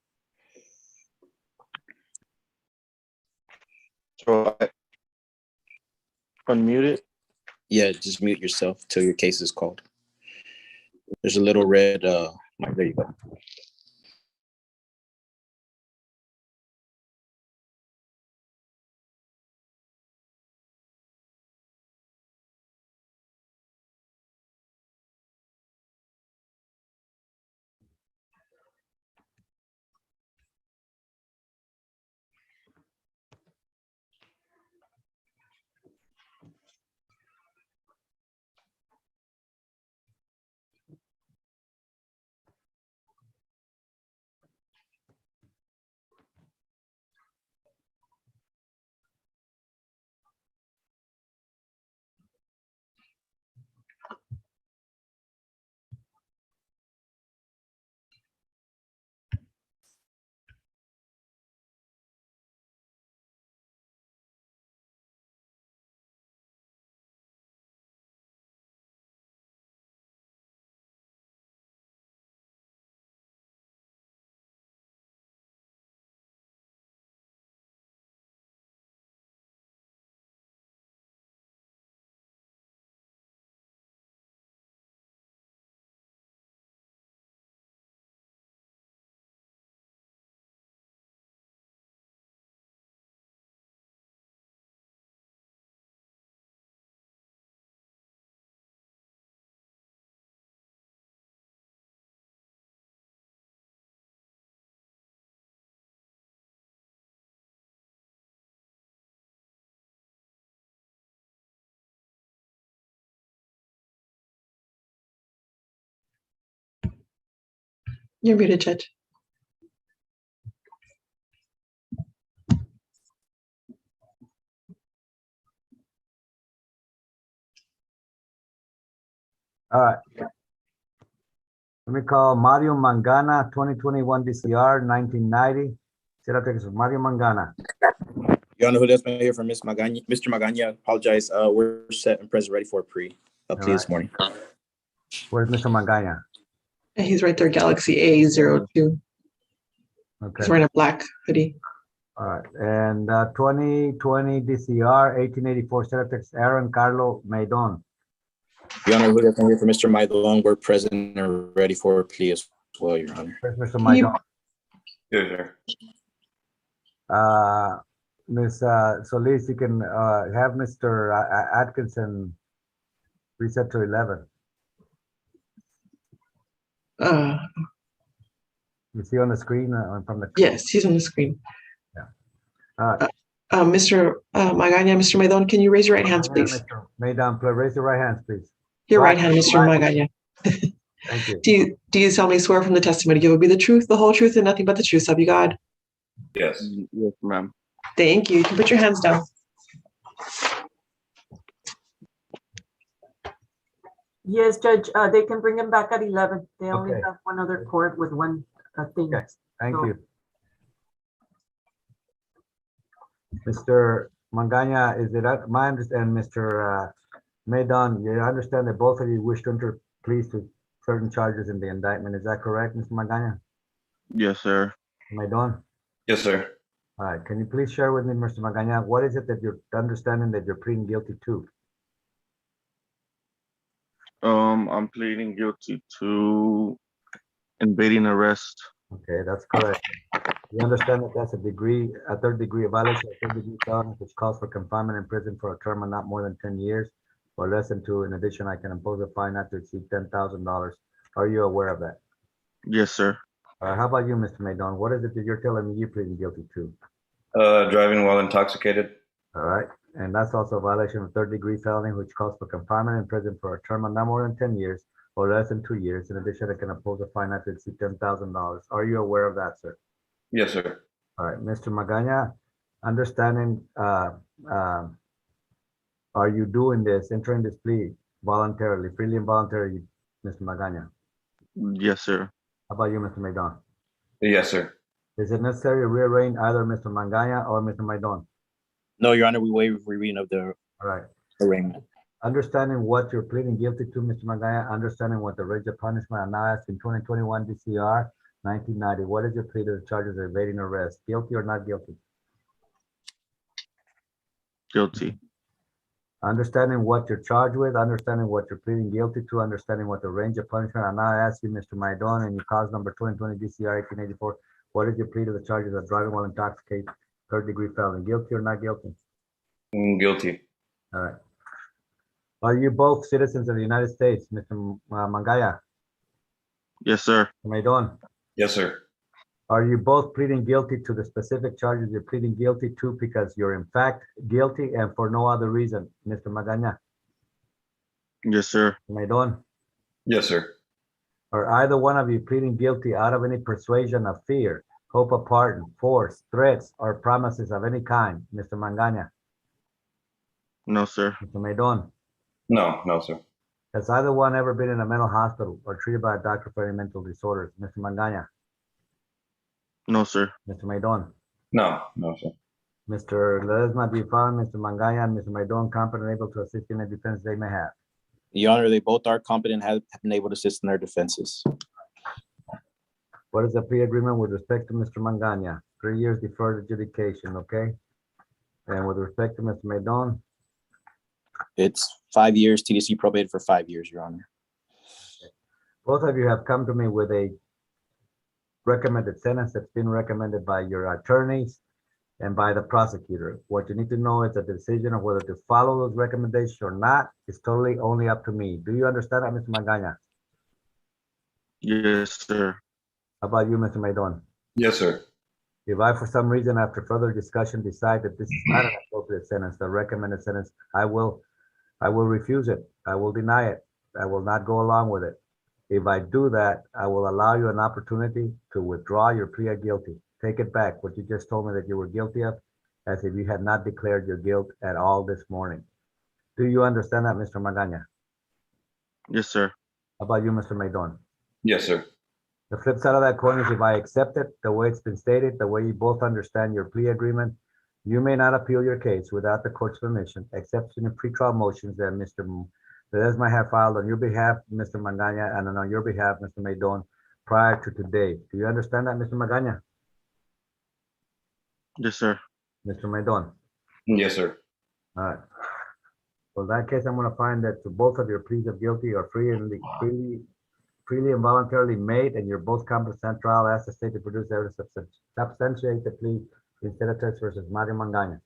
So I unmute it. Yeah, just mute yourself till your case is called. There's a little red mic. There you go. You're muted, Judge. All right. Let me call Mario Mangana, 2021 DCR, 1990. Mario Mangana. Your Honor, who does hear from Ms. Magana, Mr. Magana, apologize. We're set and present ready for a plea this morning. Where's Mr. Mangana? He's right there, Galaxy A02. Okay. He's wearing a black hoodie. All right. And 2020 DCR, 1884 Senator Aaron Carlo Maidon. Your Honor, who does hear from Mr. Maidon, we're present and ready for a plea as well, Your Honor. Where's Mr. Maidon? Yes, sir. Ms. Solis, you can have Mr. Atkinson reset to 11. You see on the screen from the. Yes, he's on the screen. Yeah. All right. Mr. Magana, Mr. Maidon, can you raise your right hands, please? Mr. Maidon, please raise your right hands, please. Your right hand, Mr. Magana. Thank you. Do you solemnly swear from the testimony you will be the truth, the whole truth, and nothing but the truth, so help you God? Yes. Yes, ma'am. Thank you. You can put your hands down. Yes, Judge, they can bring him back at 11. They only Okay. have one other court with one thing. Okay. Thank So- you. Mr. Mangana, is it my understanding, Mr. Maidon, you understand that both of you wish to enter pleas to certain charges in the indictment. Is that correct, Mr. Mangana? Yes, sir. Maidon? Yes, sir. All right. Can you please share with me, Mr. Magana, what is it that you're understanding that you're pleading guilty to? I'm pleading guilty to invading arrest. Okay, that's correct. You understand that that's a third degree violation, a third degree felony, which calls for confinement in prison for a term of not more than 10 years or less than 2. In addition, I can impose a fine not to exceed $10,000. Are you aware of that? Yes, sir. How about you, Mr. Maidon? What is it that you're telling me you're pleading guilty to? Driving while intoxicated. All right. And that's also a violation of third degree felony, which calls for confinement in prison for a term of not more than 10 years or less than 2 years. In addition, I can impose a fine not to exceed $10,000. Are you aware of that, sir? Yes, sir. All right, Mr. Magana, understanding, are you doing this, entering this plea voluntarily, freely and voluntarily, Mr. Magana? Yes, sir. How about you, Mr. Maidon? Yes, sir. Is it necessary to rearrange either Mr. Magana or Mr. Maidon? No, Your Honor, we waive rereading of the All right. arraignment. Understanding what you're pleading guilty to, Mr. Magana, understanding what the range of punishment, I'm now asking 2021 DCR 1990. What is your plea to the charges of evading arrest? Guilty or not guilty? Guilty. Understanding what you're charged with, understanding what you're pleading guilty to, understanding what the range of punishment. I now ask you, Mr. Maidon, and your cause number 2020 DCR 1884. What is your plea to the charges of driving while intoxicated, third degree felony? Guilty or not guilty? Guilty. All right. Are you both citizens of the United States, Mr. Mangaya? Yes, sir. Maidon? Yes, sir. Are you both pleading guilty to the specific charges you're pleading guilty to because you're in fact guilty and for no other reason, Mr. Magana? Yes, sir. Maidon? Yes, sir. Are either one of you pleading guilty out of any persuasion of fear, hope of pardon, force, threats, or promises of any kind, Mr. Mangana? No, sir. Mr. Maidon? No, sir. Has either one ever been in a mental hospital or treated by a doctor for any mental disorders, Mr. Mangana? No, sir. Mr. Maidon? No, sir. Mr. Ledesma, do you find Mr. Mangaya and Mr. Maidon competent and able to assist in the defense they may have? Your Honor, they both are competent, have been able to assist in their defenses. What is the plea agreement with respect to Mr. Mangana? 3 years deferred adjudication, okay? And with respect to Mr. Maidon? It's 5 years, TDC probated for 5 years, Your Honor. Both of you have come to me with a recommended sentence that's been recommended by your attorneys and by the prosecutor. What you need to know is that the decision of whether to follow those recommendations or not is totally only up to me. Do you understand that, Mr. Magana? Yes, sir. How about you, Mr. Maidon? Yes, sir. If I, for some reason, after further discussion, decide that this is not an appropriate sentence, the recommended sentence, I will refuse it. I will deny it. I will not go along with it. If I do that, I will allow you an opportunity to withdraw your plea of guilty. Take it back, what you just told me that you were guilty of, as if you had not declared your guilt at all this morning. Do you understand that, Mr. Magaña? Yes, sir. How about you, Mr. Maydon? Yes, sir. The flip side of that coin is if I accept it the way it's been stated, the way you both understand your plea agreement, you may not appeal your case without the court's permission, except in the pretrial motions that Mr. Ledesma have filed on your behalf, Mr. Magaña, and on your behalf, Mr. Maydon, prior to today. Do you understand that, Mr. Magaña? Yes, sir. Mr. Maydon? Yes, sir. All right. Well, in that case, I'm going to find that both of your pleas of guilty are freely and voluntarily made, and you're both competent trial. Ask the state to produce evidence to substantiate the plea instead of Texas versus Mario Magaña.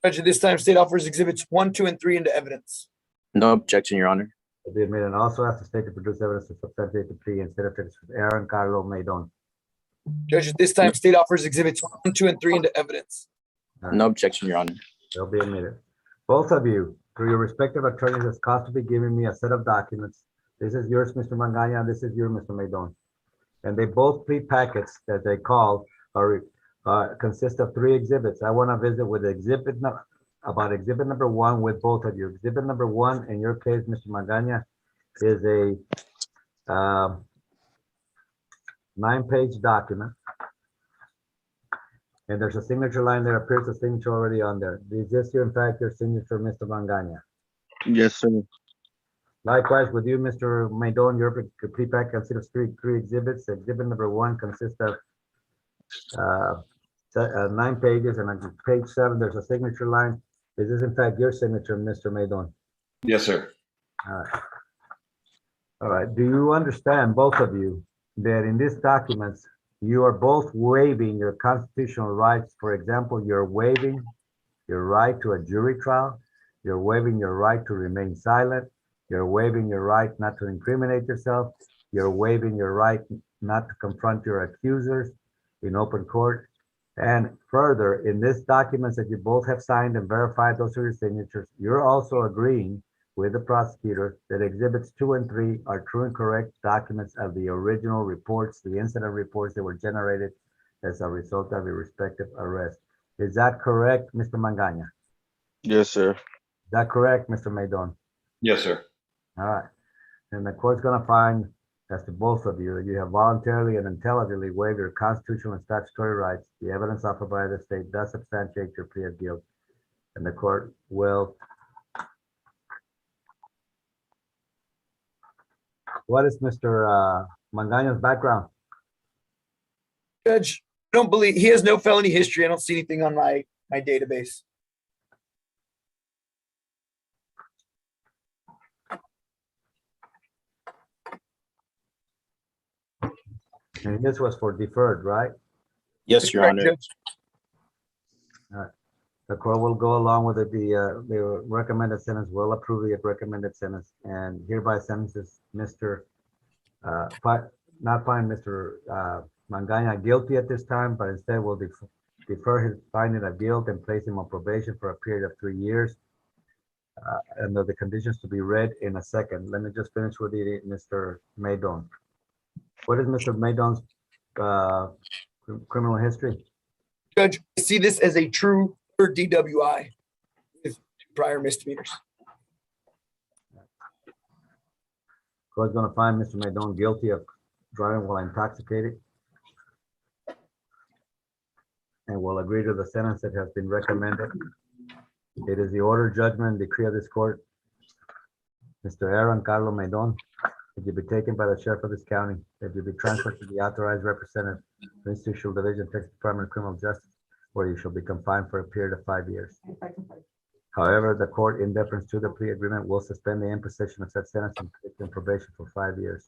Judge, at this time, state offers exhibits 1, 2, and 3 into evidence. No objection, Your Honor. To be admitted, and also ask the state to produce evidence to substantiate the plea instead of Texas versus Aaron Carlo Maydon. Judge, at this time, state offers exhibits 1, 2, and 3 into evidence. No objection, Your Honor. They'll be admitted. Both of you, through your respective attorneys, has constantly given me a set of documents. This is yours, Mr. Magaña, this is yours, Mr. Maydon. And they both plea packets that they call are consist of 3 exhibits. I want to visit with exhibit number 1 with both of you. Exhibit number 1, in your case, Mr. Magaña, is a 9-page document. And there's a signature line there, appears a signature already on there. Is this in fact your signature, Mr. Magaña? Yes, sir. Likewise with you, Mr. Maydon, your plea packet consists of 3 exhibits. Exhibit number 1 consists of 9 pages, and on page 7, there's a signature line. Is this in fact your signature, Mr. Maydon? Yes, sir. All right. Do you understand, both of you, that in these documents, you are both waiving your constitutional rights? For example, you're waiving your right to a jury trial. You're waiving your right to remain silent. You're waiving your right not to incriminate yourself. You're waiving your right not to confront your accusers in open court. And further, in these documents that you both have signed and verified, those are your signatures, you're also agreeing with the prosecutor that exhibits 2 and 3 are true and correct documents of the original reports, the incident reports that were generated as a result of your respective arrest. Is that correct, Mr. Magaña? Yes, sir. Is that correct, Mr. Maydon? Yes, sir. All right. And the court's going to find, as to both of you, that you have voluntarily and intelligently waived your constitutional and statutory rights. The evidence offered by the state does substantiate your plea of guilt, and the court will. What is Mr. Magaña's background? Judge, I don't believe he has no felony history. I don't see anything on my database. And this was for deferred, right? Yes, Your Honor. All right. The court will go along with it. The recommended sentence will approve the recommended sentence, and hereby sentences Mr. Not find Mr. Magaña guilty at this time, but instead will defer his finding of guilt and place him on probation for a period of 3 years. And the conditions to be read in a second. Let me just finish with Mr. Maydon. What is Mr. Maydon's criminal history? Judge, I see this as a true DWI with 2 prior misdemeanors. Court's going to find Mr. Maydon guilty of driving while intoxicated, and will agree to the sentence that has been recommended. It is the order, judgment, and decree of this court. Mr. Aaron Carlo Maydon, that you be taken by the sheriff of this county, that you be transferred to the authorized representative, Institutional Division, Texas Department of Criminal Justice, where you shall be confined for a period of 5 years. However, the court, in deference to the plea agreement, will suspend the imposition of such sentence and place you in probation for 5 years.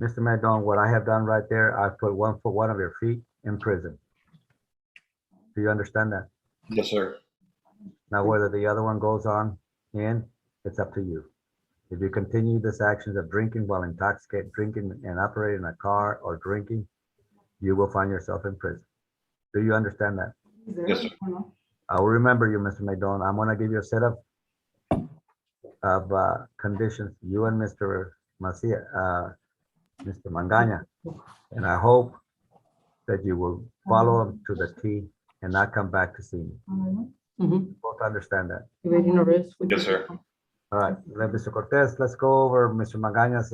Mr. Maydon, what I have done right there, I've put one of your feet in prison. Do you understand that? Yes, sir. Now, whether the other one goes on in, it's up to you. If you continue this actions of drinking while intoxicated, drinking and operating a car or drinking, you will find yourself in prison. Do you understand that? Yes, sir. I will remember you, Mr. Maydon. I'm going to give you a set of conditions. You and Mr. Mr. Mangana. And I hope that you will follow him to the T and not come back to see me. Both understand that. Evading arrest. Yes, sir. All right, Mr. Cortez, let's go over Mr. Magana's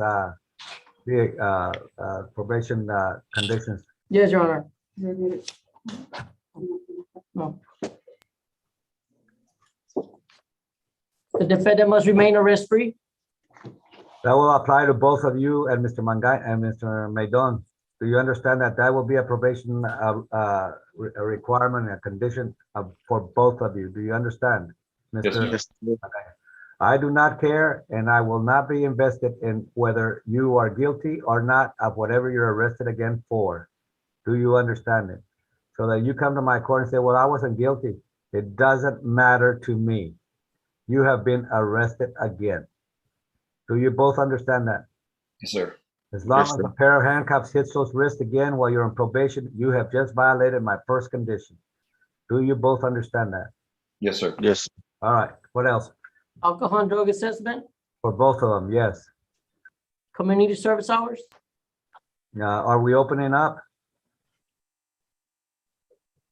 probation conditions. Yes, Your Honor. No. The defendant must remain arrest-free. That will apply to both of you and Mr. Mangana and Mr. Maidon. Do you understand that that will be a probation a requirement, a condition for both of you? Do you understand, Yes, Mr. sir. Magana? I do not care, and I will not be invested in whether you are guilty or not of whatever you're arrested again for. Do you understand it? So that you come to my court and say, well, I wasn't guilty. It doesn't matter to me. You have been arrested again. Do you both understand that? Yes, sir. As long Yes, as sir. a pair of handcuffs hits those wrists again while you're on probation, you have just violated my first condition. Do you both understand that? Yes, sir. Yes. All right, what else? Alcohol and drug assessment, For both of them, yes. community service hours. Are we opening up?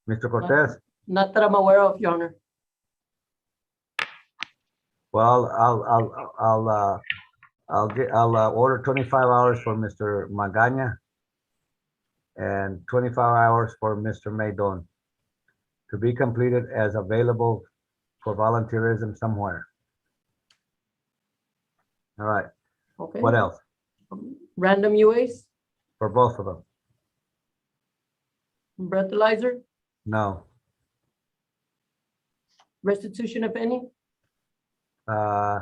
Mr. Cortez? Not that I'm aware of, Your Honor. Well, I'll order 25 hours for Mr. Magana and 25 hours for Mr. Maidon to be completed as available for volunteerism somewhere. All right, Okay. what else? Random UAs, For both of them? breathalyzer, No. restitution if any. I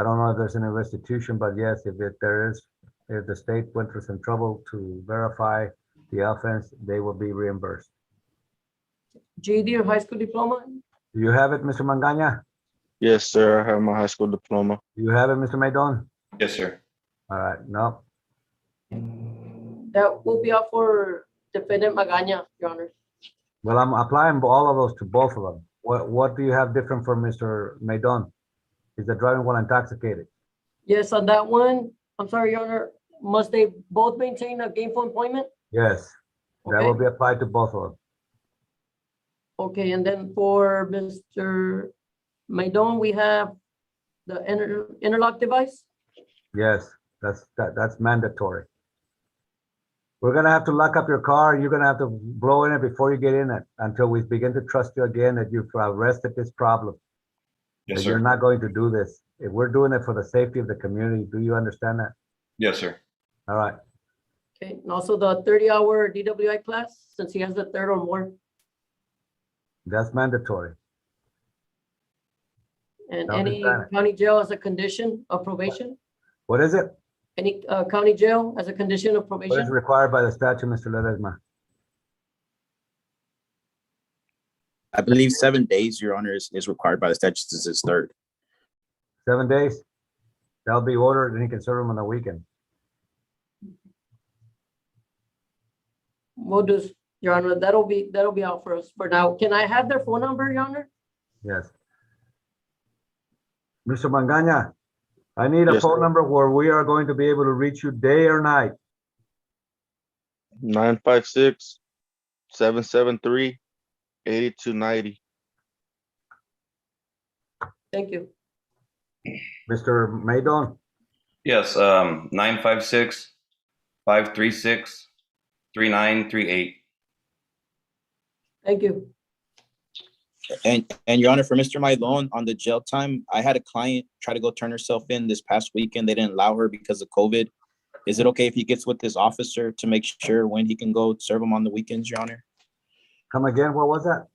don't know if there's any restitution, but yes, if there is, if the state went through some trouble to verify the offense, they will be reimbursed. GED or high school diploma. Do you have it, Mr. Mangana? Yes, sir. I have my high school diploma. Do you have it, Mr. Maidon? Yes, sir. All right, no. That will be out for defendant Magana, Your Honor. Well, I'm applying all of those to both of them. What do you have different for Mr. Maidon? Is the driving while intoxicated? Yes, on that one, I'm sorry, Your Honor, must they both maintain a gainful employment? Yes, that will be applied to both of them. Okay, and then for Mr. Maidon, we have the interlock device. Yes, that's mandatory. We're gonna have to lock up your car. You're gonna have to blow in it before you get in it until we begin to trust you again that you've arrested this problem. Yes, That sir. you're not going to do this. If we're doing it for the safety of the community, do you understand that? Yes, sir. All right, Okay, and also the 30-hour DWI class, since he has the third or more. that's mandatory. And Don't any understand it. county jail as a condition of probation? What is it? Any county jail as a condition of What is probation? required by the statute, Mr. Ledesma? I believe 7 days, Your Honor, is required by the statute since it's third. 7 days? That'll be ordered and he can serve them on the weekend. We'll just, Your Honor, that'll be out for us for now. Can I have their phone number, Your Honor? Yes. Mr. Mangana, I need a Yes, phone sir. number where we are going to be able to reach you day or night. 956-773-8290. Thank you. Mr. Maidon, Yes, 956-536-3938. Thank you. And Your Honor, for Mr. Maidon, on the jail time, I had a client try to go turn herself in this past weekend. They didn't allow her because of COVID. Is it okay if he gets with this officer to make sure when he can go serve him on the weekends, Your Honor? come again, what was that?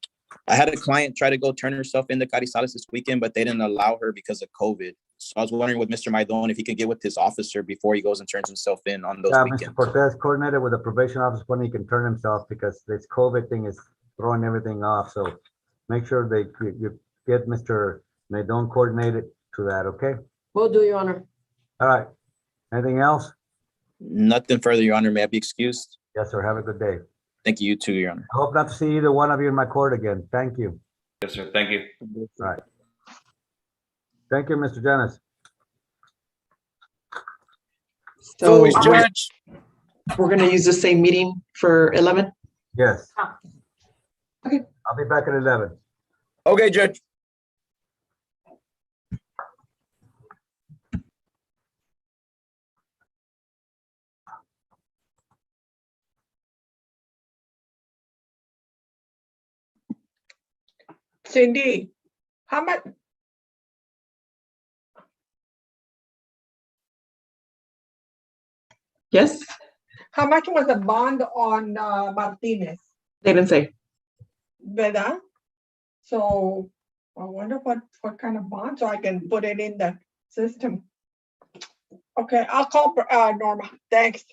I had a client try to go turn herself in to Carizales this weekend, but they didn't allow her because of COVID. So I was wondering with Mr. Maidon if he could get with his officer before he goes and turns himself in on those Yeah, weekends. Mr. Cortez coordinated with the probation officer when he can turn himself because this COVID thing is throwing everything off. So make sure you get Mr. Maidon coordinated to that, okay? Will do, Your Honor. All right. Anything else? Nothing further, Your Honor. May I be excused? Yes, sir. Have a good day. Thank you, you too, Your Honor. I hope not to see either one of you in my court again. Thank you. Yes, sir. Thank you. All right. Thank you, Mr. Janice. So Foolish judge. we're gonna use the same meeting for 11. Yes. Okay. I'll be back at 11. Okay, Judge. Cindy, how much? Yes, How much was the bond on Martinez? they didn't say. ¿Verdad? So I wonder what kind of bond, so I can put it in the system. Okay, I'll call Norma. Thanks.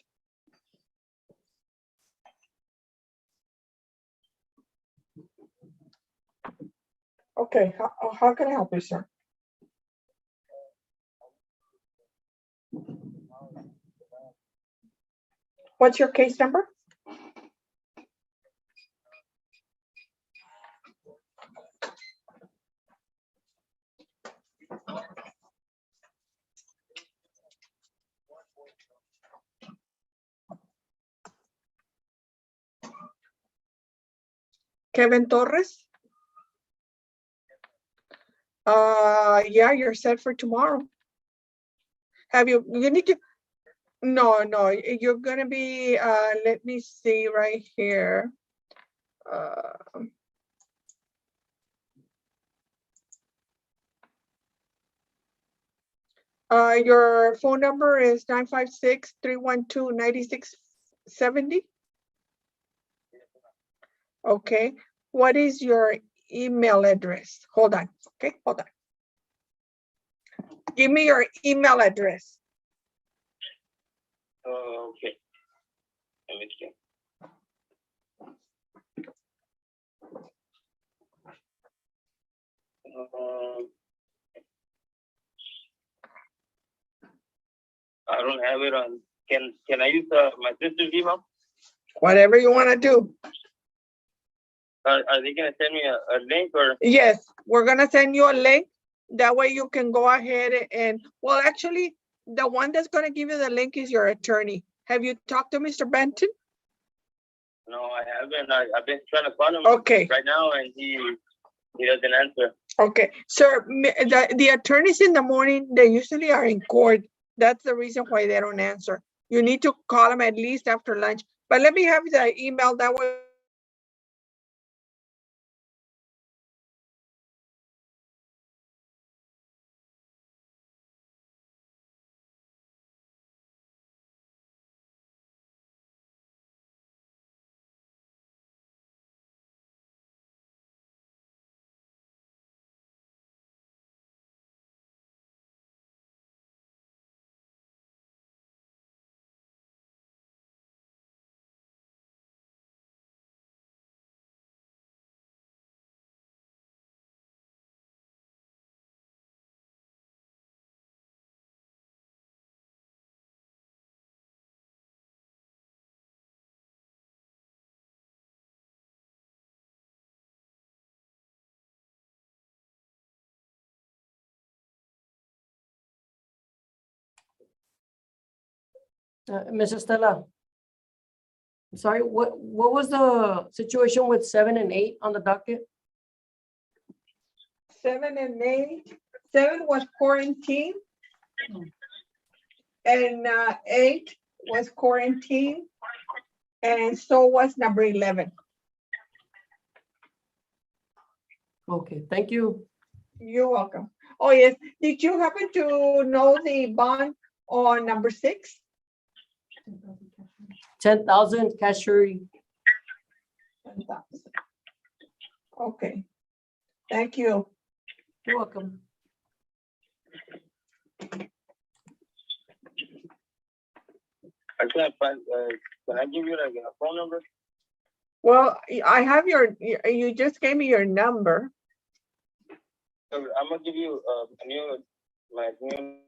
Okay, how can I help you, sir? What's your case number? Kevin Torres? Yeah, you're set for tomorrow. Have you need to, no, you're gonna be, let me see right here. Your phone number is 956-312-9670. Okay, what is your email address? Hold on, okay, hold on. Give me your email address. Okay. Let me see. I don't have it on. Can I use my sister's email? Whatever you want to do. Are they gonna send me a link or? Yes, we're gonna send you a link. That way you can go ahead and, well, actually, the one that's gonna give you the link is your attorney. Have you talked to Mr. Benton? No, I haven't. I've been trying to call him right now, and he doesn't answer. Okay, sir, the attorneys in the morning, they usually are in court. That's the reason why they don't answer. You need to call them at least after lunch. But let me have the email, that way. Mrs. Stella. I'm sorry, what was the situation with 7 and 8 on the docket? 7 and 8. 7 was quarantine. And 8 was quarantine. And so was number 11. Okay, thank you. You're welcome. Oh, yes. Did you happen to know the bond on number 6? 10,000 cashier. 10,000. Okay. Thank you. You're welcome. I can't find. Can I give you like a phone number? Well, I have you just gave me your number. I'm gonna give you my new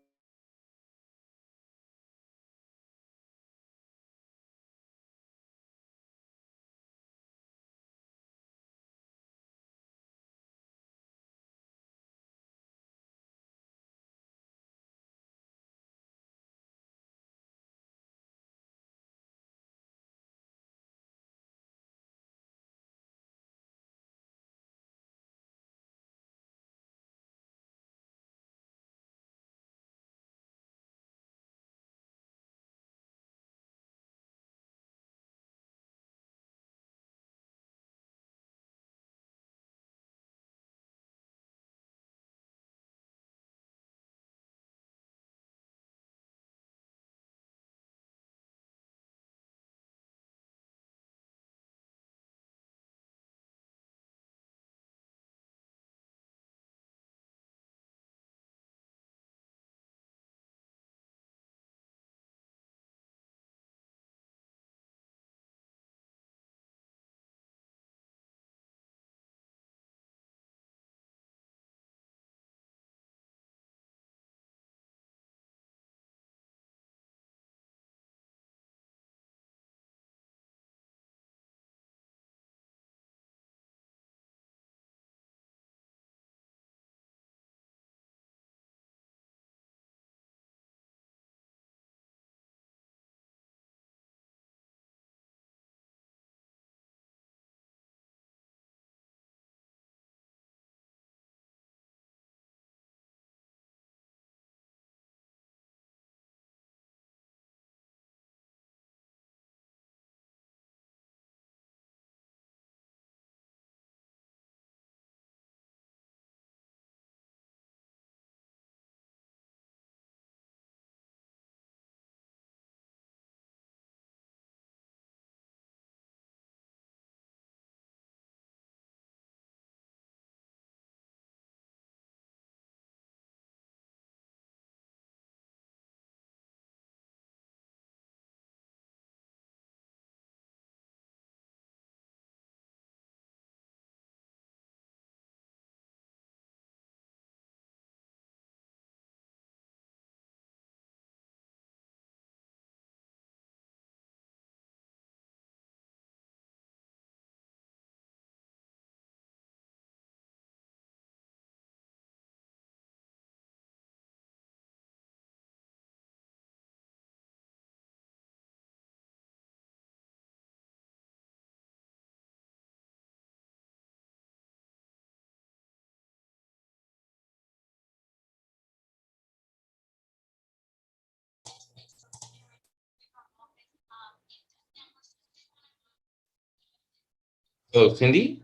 Hello, Cindy?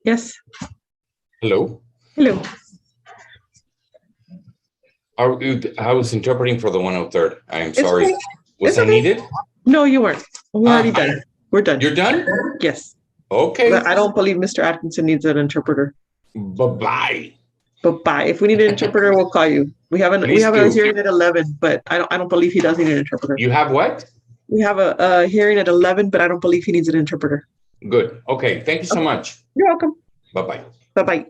Yes. Hello? Hello. I was interpreting for the 103rd. I am It's sorry. okay. Was It's I okay. needed? No, you weren't. We're already done. We're done. You're done? Yes. Okay. But I don't believe Mr. Atkinson needs an interpreter. Bye-bye. Bye. If we need an interpreter, we'll call you. We have Please a do. hearing at 11, but I don't believe he does need an interpreter. You have what? We have a hearing at 11, but I don't believe he needs an interpreter. Good. Okay. Thank you so much. You're welcome. Bye-bye. Bye-bye.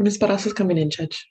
Ms. Barraza's coming in, Judge.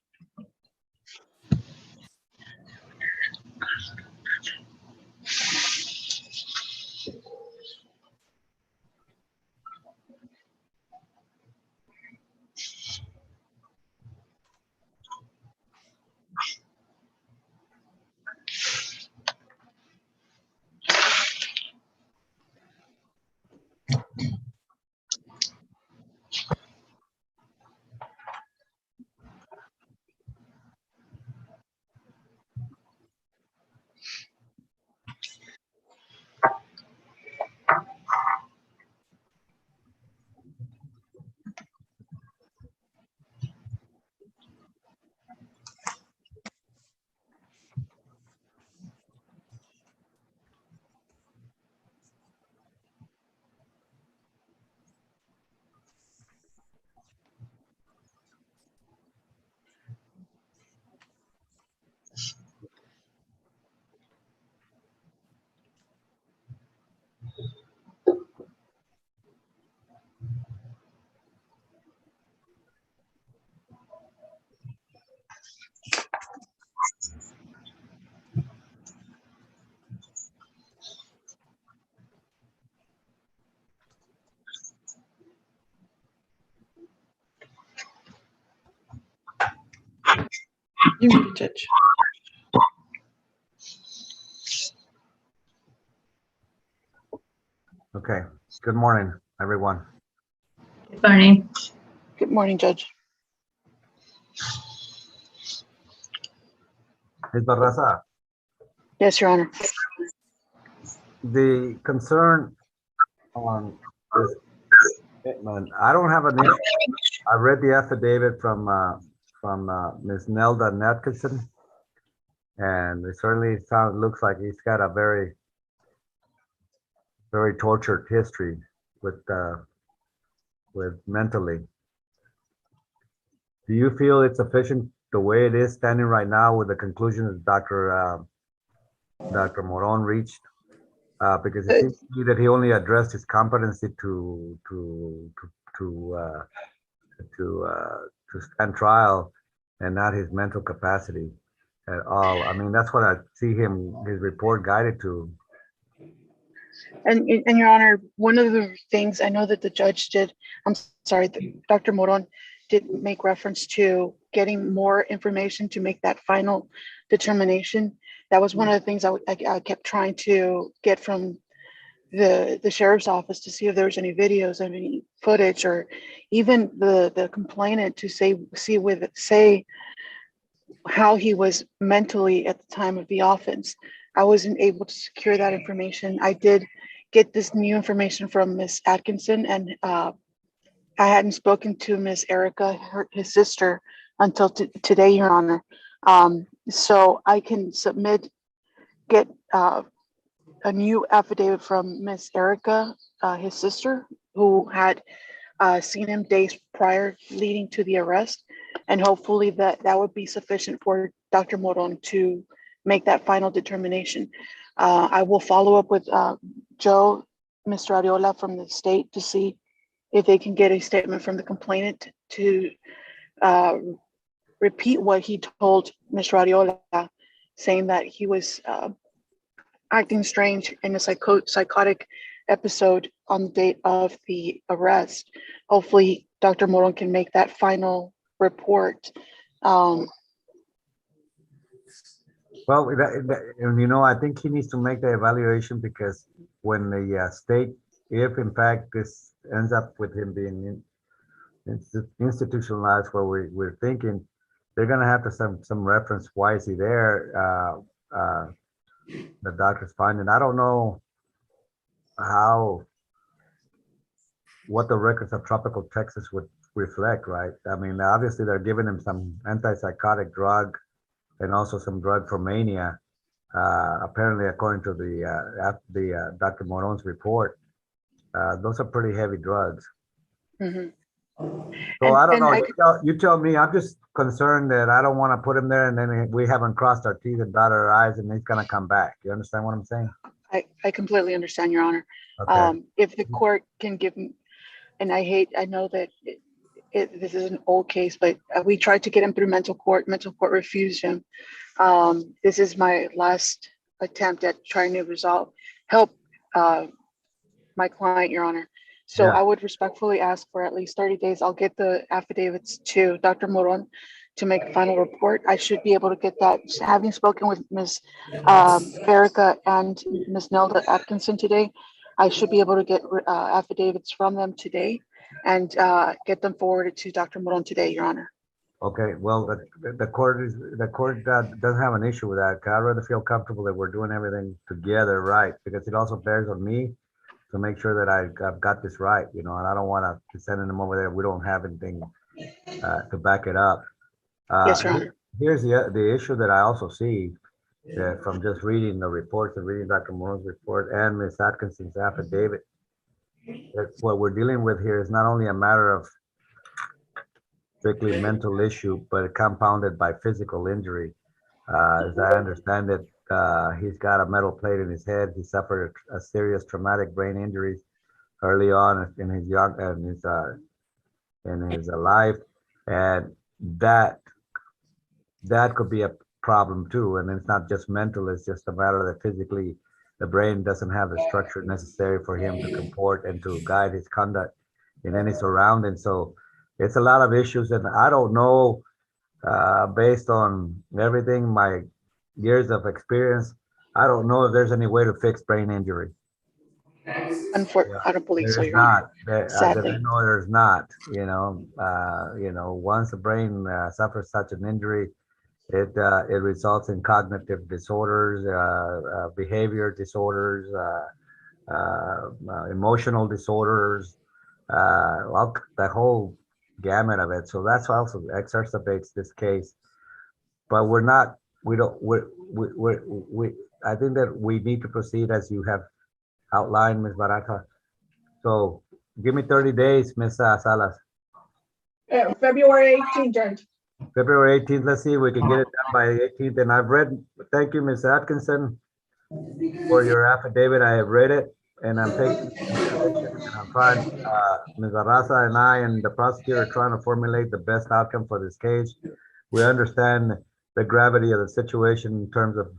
You're muted, Judge. Okay, good morning, everyone. Good morning. Good morning, Judge. Ms. Barraza, Yes, Your Honor. the concern on this statement, I don't have an issue. I read the affidavit from Ms. Nelda Natkinson, and it certainly looks like he's got a very tortured history with mentally. Do you feel it's sufficient the way it is standing right now with the conclusion that Dr. Moron reached? Because it seems to me that he only addressed his competency to stand trial and not his mental capacity at all. I mean, that's what I see his report guided to. And Your Honor, one of the things I know that the judge did, Dr. Moron did make reference to getting more information to make that final determination. That was one of the things I kept trying to get from the sheriff's office to see if there was any videos, any footage, or even the complainant to say how he was mentally at the time of the offense. I wasn't able to secure that information. I did get this new information from Miss Atkinson, and I hadn't spoken to Miss Erica, his sister, until today, Your Honor. So I can get a new affidavit from Miss Erica, his sister, who had seen him days prior leading to the arrest. And hopefully that would be sufficient for Dr. Moron to make that final determination. I will follow up with Joe, Mr. Ariola from the state to see if they can get a statement from the complainant to repeat what he told Mr. Ariola, saying that he was acting strange in a psychotic episode on the date of the arrest. Hopefully, Dr. Moron can make that final report. Well, I think he needs to make the evaluation, because when the state, if in fact this ends up with him being institutionalized where we're thinking, they're going to have to some reference. Why is he there? The doctor's finding. I don't know what the records of tropical Texas would reflect, right? I mean, obviously they're giving him some antipsychotic drug and also some drug for mania. Apparently, according to the Dr. Moron's report, those are pretty heavy drugs. Mm-hmm. So I don't know. You tell me. I'm just concerned that I don't want to put him there, and then we haven't crossed our T's and dotted our I's, and he's gonna come back. You understand what I'm saying? I completely understand, Your Honor. Okay. If the court can give me, and I know that this is an old case, but we tried to get him through mental court. Mental court refused him. This is my last attempt at trying to help my client, Your Honor. So Yeah. I would respectfully ask for at least 30 days. I'll get the affidavits to Dr. Moron to make a final report. I should be able to get that. Having spoken with Ms. Erica and Ms. Nelda Atkinson today, I should be able to get affidavits from them today and get them forwarded to Dr. Moron today, Your Honor. Okay. Well, the court doesn't have an issue with that. I'd rather feel comfortable that we're doing everything together, right? Because it also bears on me to make sure that I've got this right, and I don't want to be sending them over there. We don't have anything to back it up. Yes, Your Honor. Here's the issue that I also see from just reading the reports and reading Dr. Moron's report and Ms. Atkinson's affidavit. That what we're dealing with here is not only a matter of strictly mental issue, but compounded by physical injury. As I understand it, he's got a metal plate in his head. He suffered a serious traumatic brain injuries early on in his life, and that could be a problem too. And it's not just mental; it's just a matter that physically the brain doesn't have the structure necessary for him to comport and to guide his conduct in any surrounding. So it's a lot of issues, and I don't know. Based on everything, my years of experience, I don't know if there's any way to fix brain injury. Unfortunately, I don't believe so, There's Your Honor. not. Sadly. I know there's not. Once the brain suffers such an injury, it results in cognitive disorders, behavior disorders, emotional disorders, that whole gamut of it. So that's also exacerbates this case. But I think that we need to proceed as you have outlined, Ms. Baraka. So give me 30 days, Ms. Salas. February 18th, Judge. February 18th, let's see if we can get it done by the 18th. And thank you, Ms. Atkinson, for your affidavit. I have read it, and I'm taking into consideration, and I'm trying, Ms. Barraza and I and the prosecutor are trying to formulate the best outcome for this case. We understand the gravity of the situation in terms of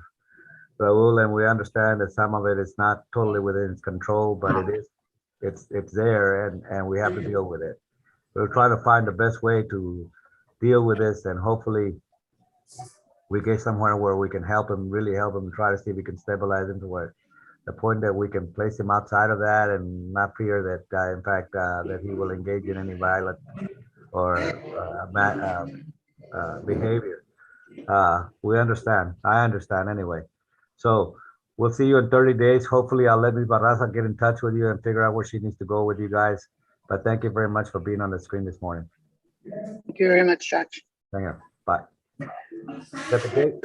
Raul, and we understand that some of it is not totally within his control, but it's there, and we have to deal with it. We'll try to find the best way to deal with this, and hopefully we get somewhere where we can really help him, try to see if we can stabilize him to where the point that we can place him outside of that and not fear that, in fact, that he will engage in any violent or behavior. We understand. I understand anyway. So we'll see you in 30 days. Hopefully I'll let Ms. Barraza get in touch with you and figure out where she needs to go with you guys. But thank you very much for being on the screen this morning. Thank you very much, Judge. Thank you. Bye. Is that the date?